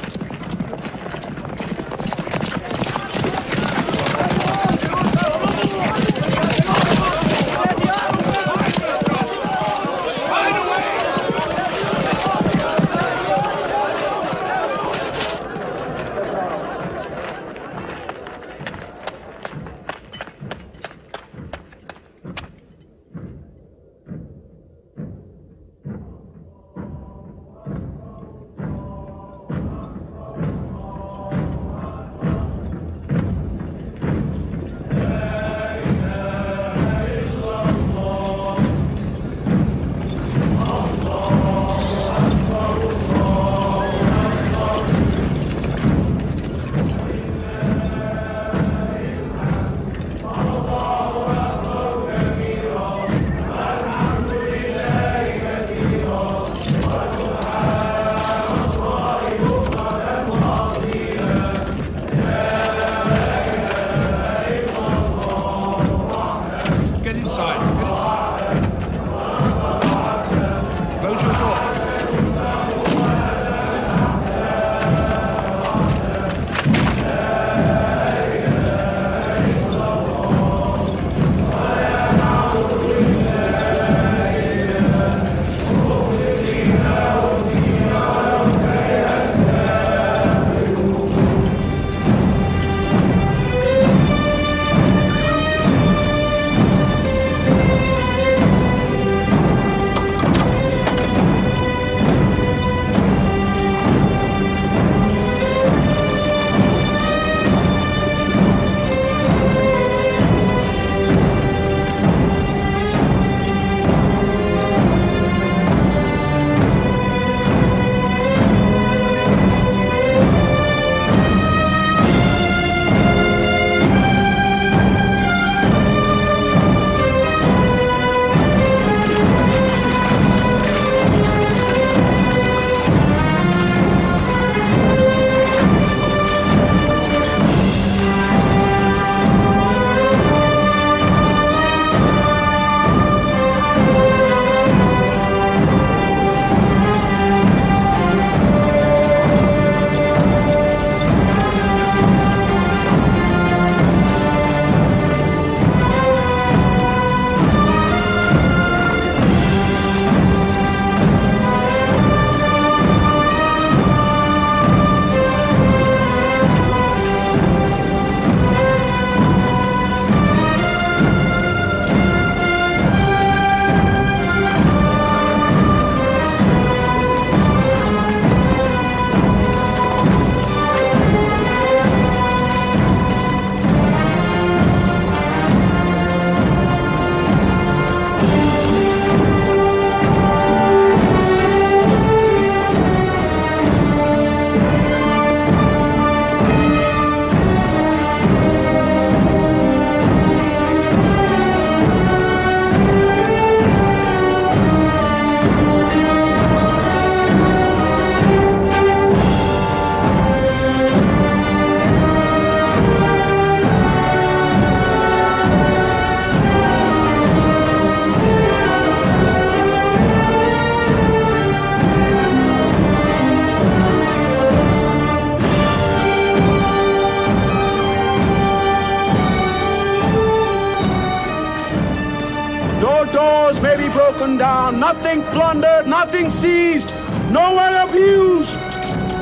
broken down, nothing plundered, nothing seized, no one abused.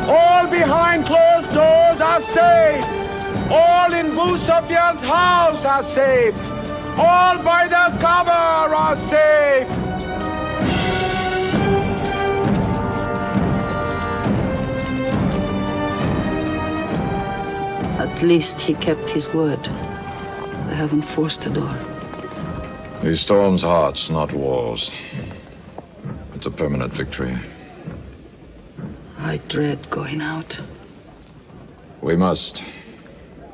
All behind closed doors are safe. All in Abu Sufyan's house are safe. All by the cover are safe. At least he kept his word. I haven't forced the door. He storms hearts, not walls. It's a permanent victory. I dread going out. We must.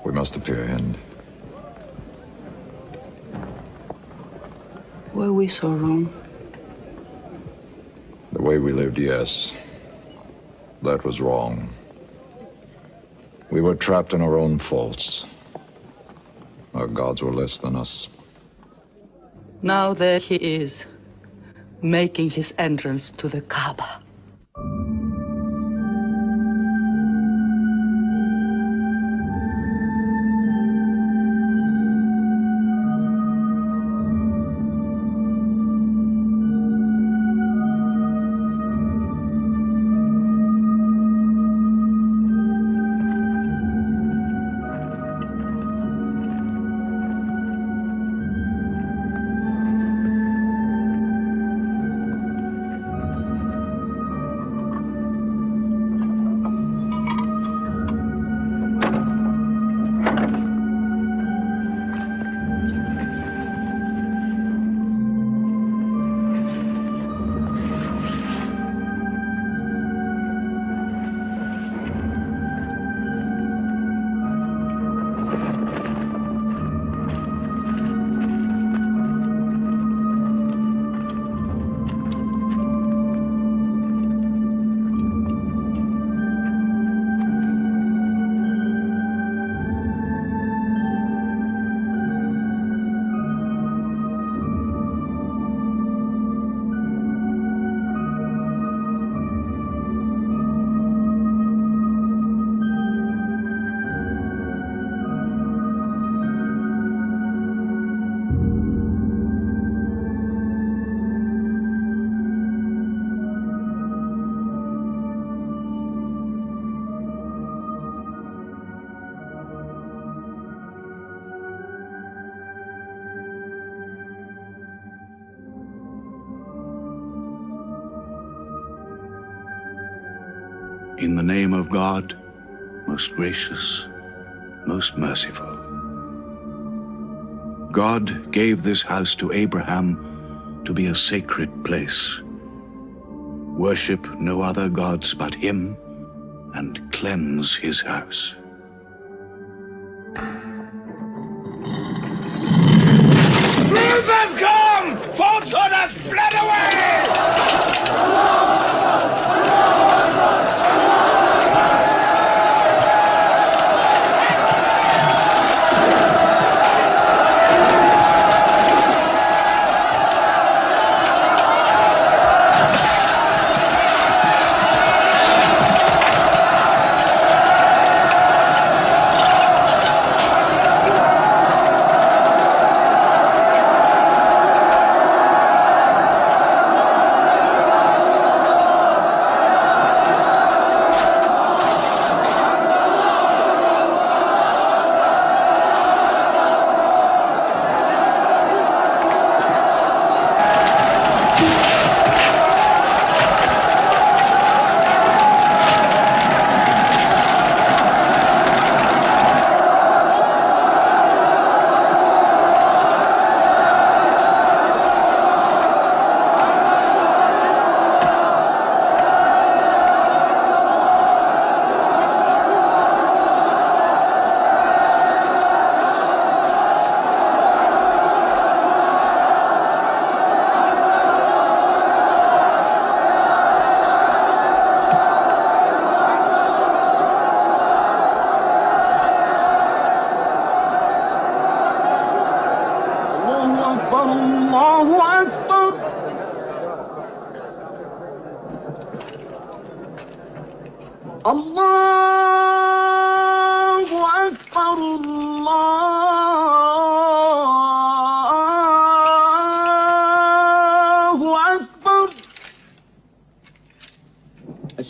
We must appear in. Were we so wrong? The way we lived, yes. That was wrong. We were trapped in our own faults. Our gods were less than us. Now there he is, making his entrance to the Kaaba. In the name of God, most gracious, most merciful. God gave this house to Abraham to be a sacred place. Worship no other gods but him, and cleanse his house. Truth has come! Falsehood has fled away!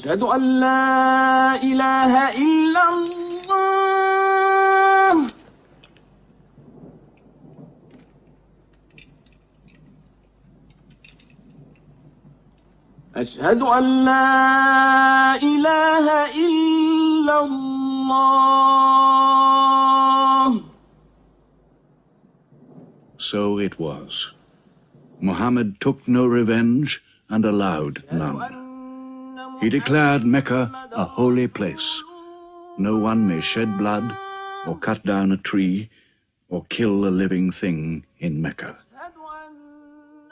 أشهد أن لا إله إلا الله أشهد أن لا إله إلا الله. So it was. Muhammad took no revenge and allowed none. He declared Mecca a holy place. No one may shed blood, or cut down a tree, or kill a living thing in Mecca.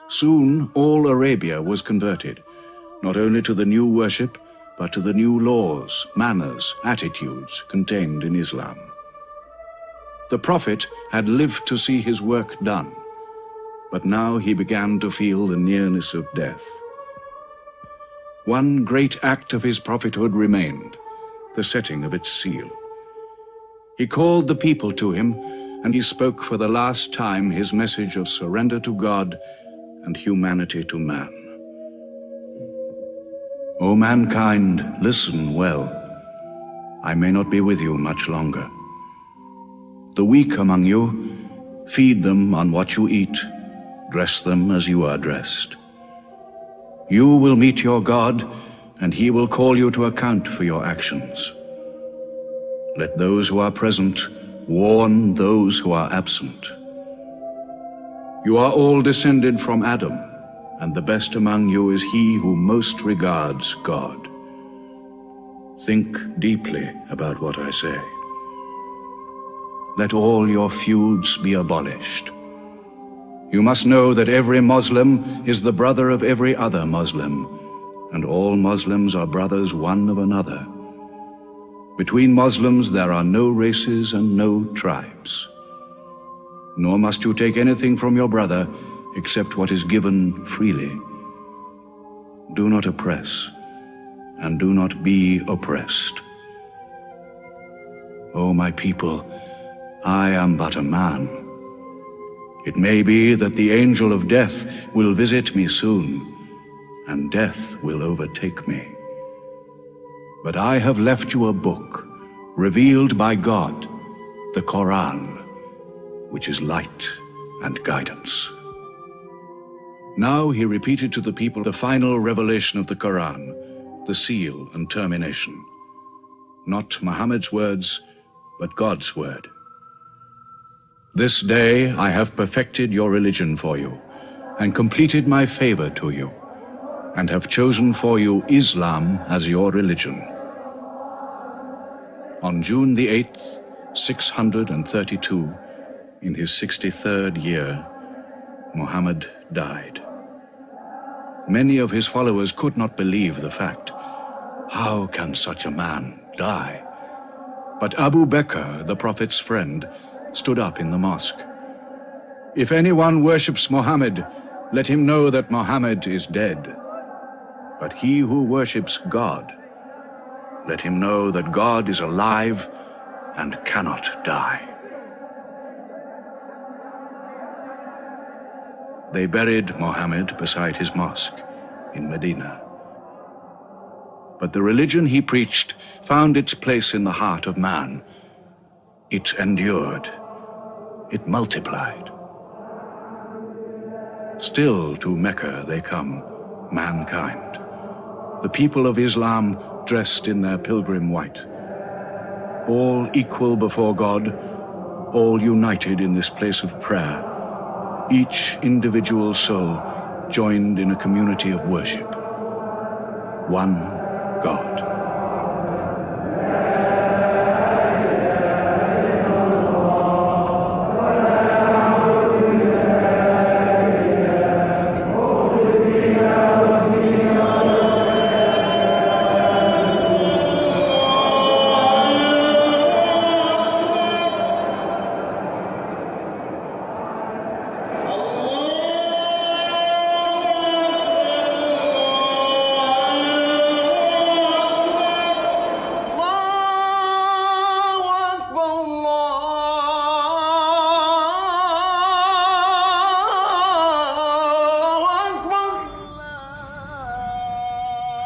Soon all Arabia was converted, not only to the new worship, but to the new laws, manners, attitudes contained in Islam. The Prophet had lived to see his work done, but now he began to feel the nearness of death. One great act of his prophethood remained, the setting of its seal. He called the people to him, and he spoke for the last time his message of surrender to God and humanity to man. O mankind, listen well. I may not be with you much longer. The weak among you, feed them on what you eat, dress them as you are dressed. You will meet your God, and he will call you to account for your actions. Let those who are present warn those who are absent. You are all descended from Adam, and the best among you is he who most regards God. Think deeply about what I say. Let all your feuds be abolished. You must know that every Muslim is the brother of every other Muslim, and all Muslims are brothers one of another. Between Muslims there are no races and no tribes. Nor must you take anything from your brother except what is given freely. Do not oppress, and do not be oppressed. O my people, I am but a man. It may be that the angel of death will visit me soon, and death will overtake me. But I have left you a book, revealed by God, the Quran, which is light and guidance. Now he repeated to the people the final revelation of the Quran, the seal and termination. Not Muhammad's words, but God's word. This day I have perfected your religion for you, and completed my favor to you, and have chosen for you Islam as your religion. On June the 8th, 632, in his 63rd year, Muhammad died. Many of his followers could not believe the fact. How can such a man die? But Abu Bakr, the Prophet's friend, stood up in the mosque. If anyone worships Muhammad, let him know that Muhammad is dead. But he who worships God, let him know that God is alive and cannot die. They buried Muhammad beside his mosque in Medina. But the religion he preached found its place in the heart of man. It endured. It multiplied. Still to Mecca they come, mankind. The people of Islam dressed in their pilgrim white. All equal before God, all united in this place of prayer. Each individual soul joined in a community of worship. One God.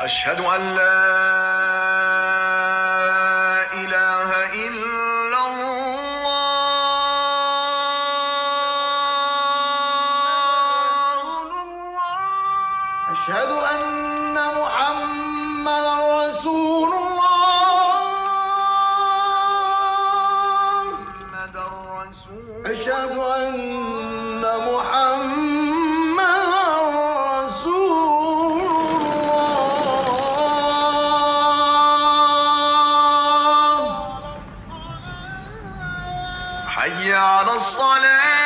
أشهد أن لا إله إلا الله أشهد أن محمدا رسول الله أشهد أن محمدا الصلاة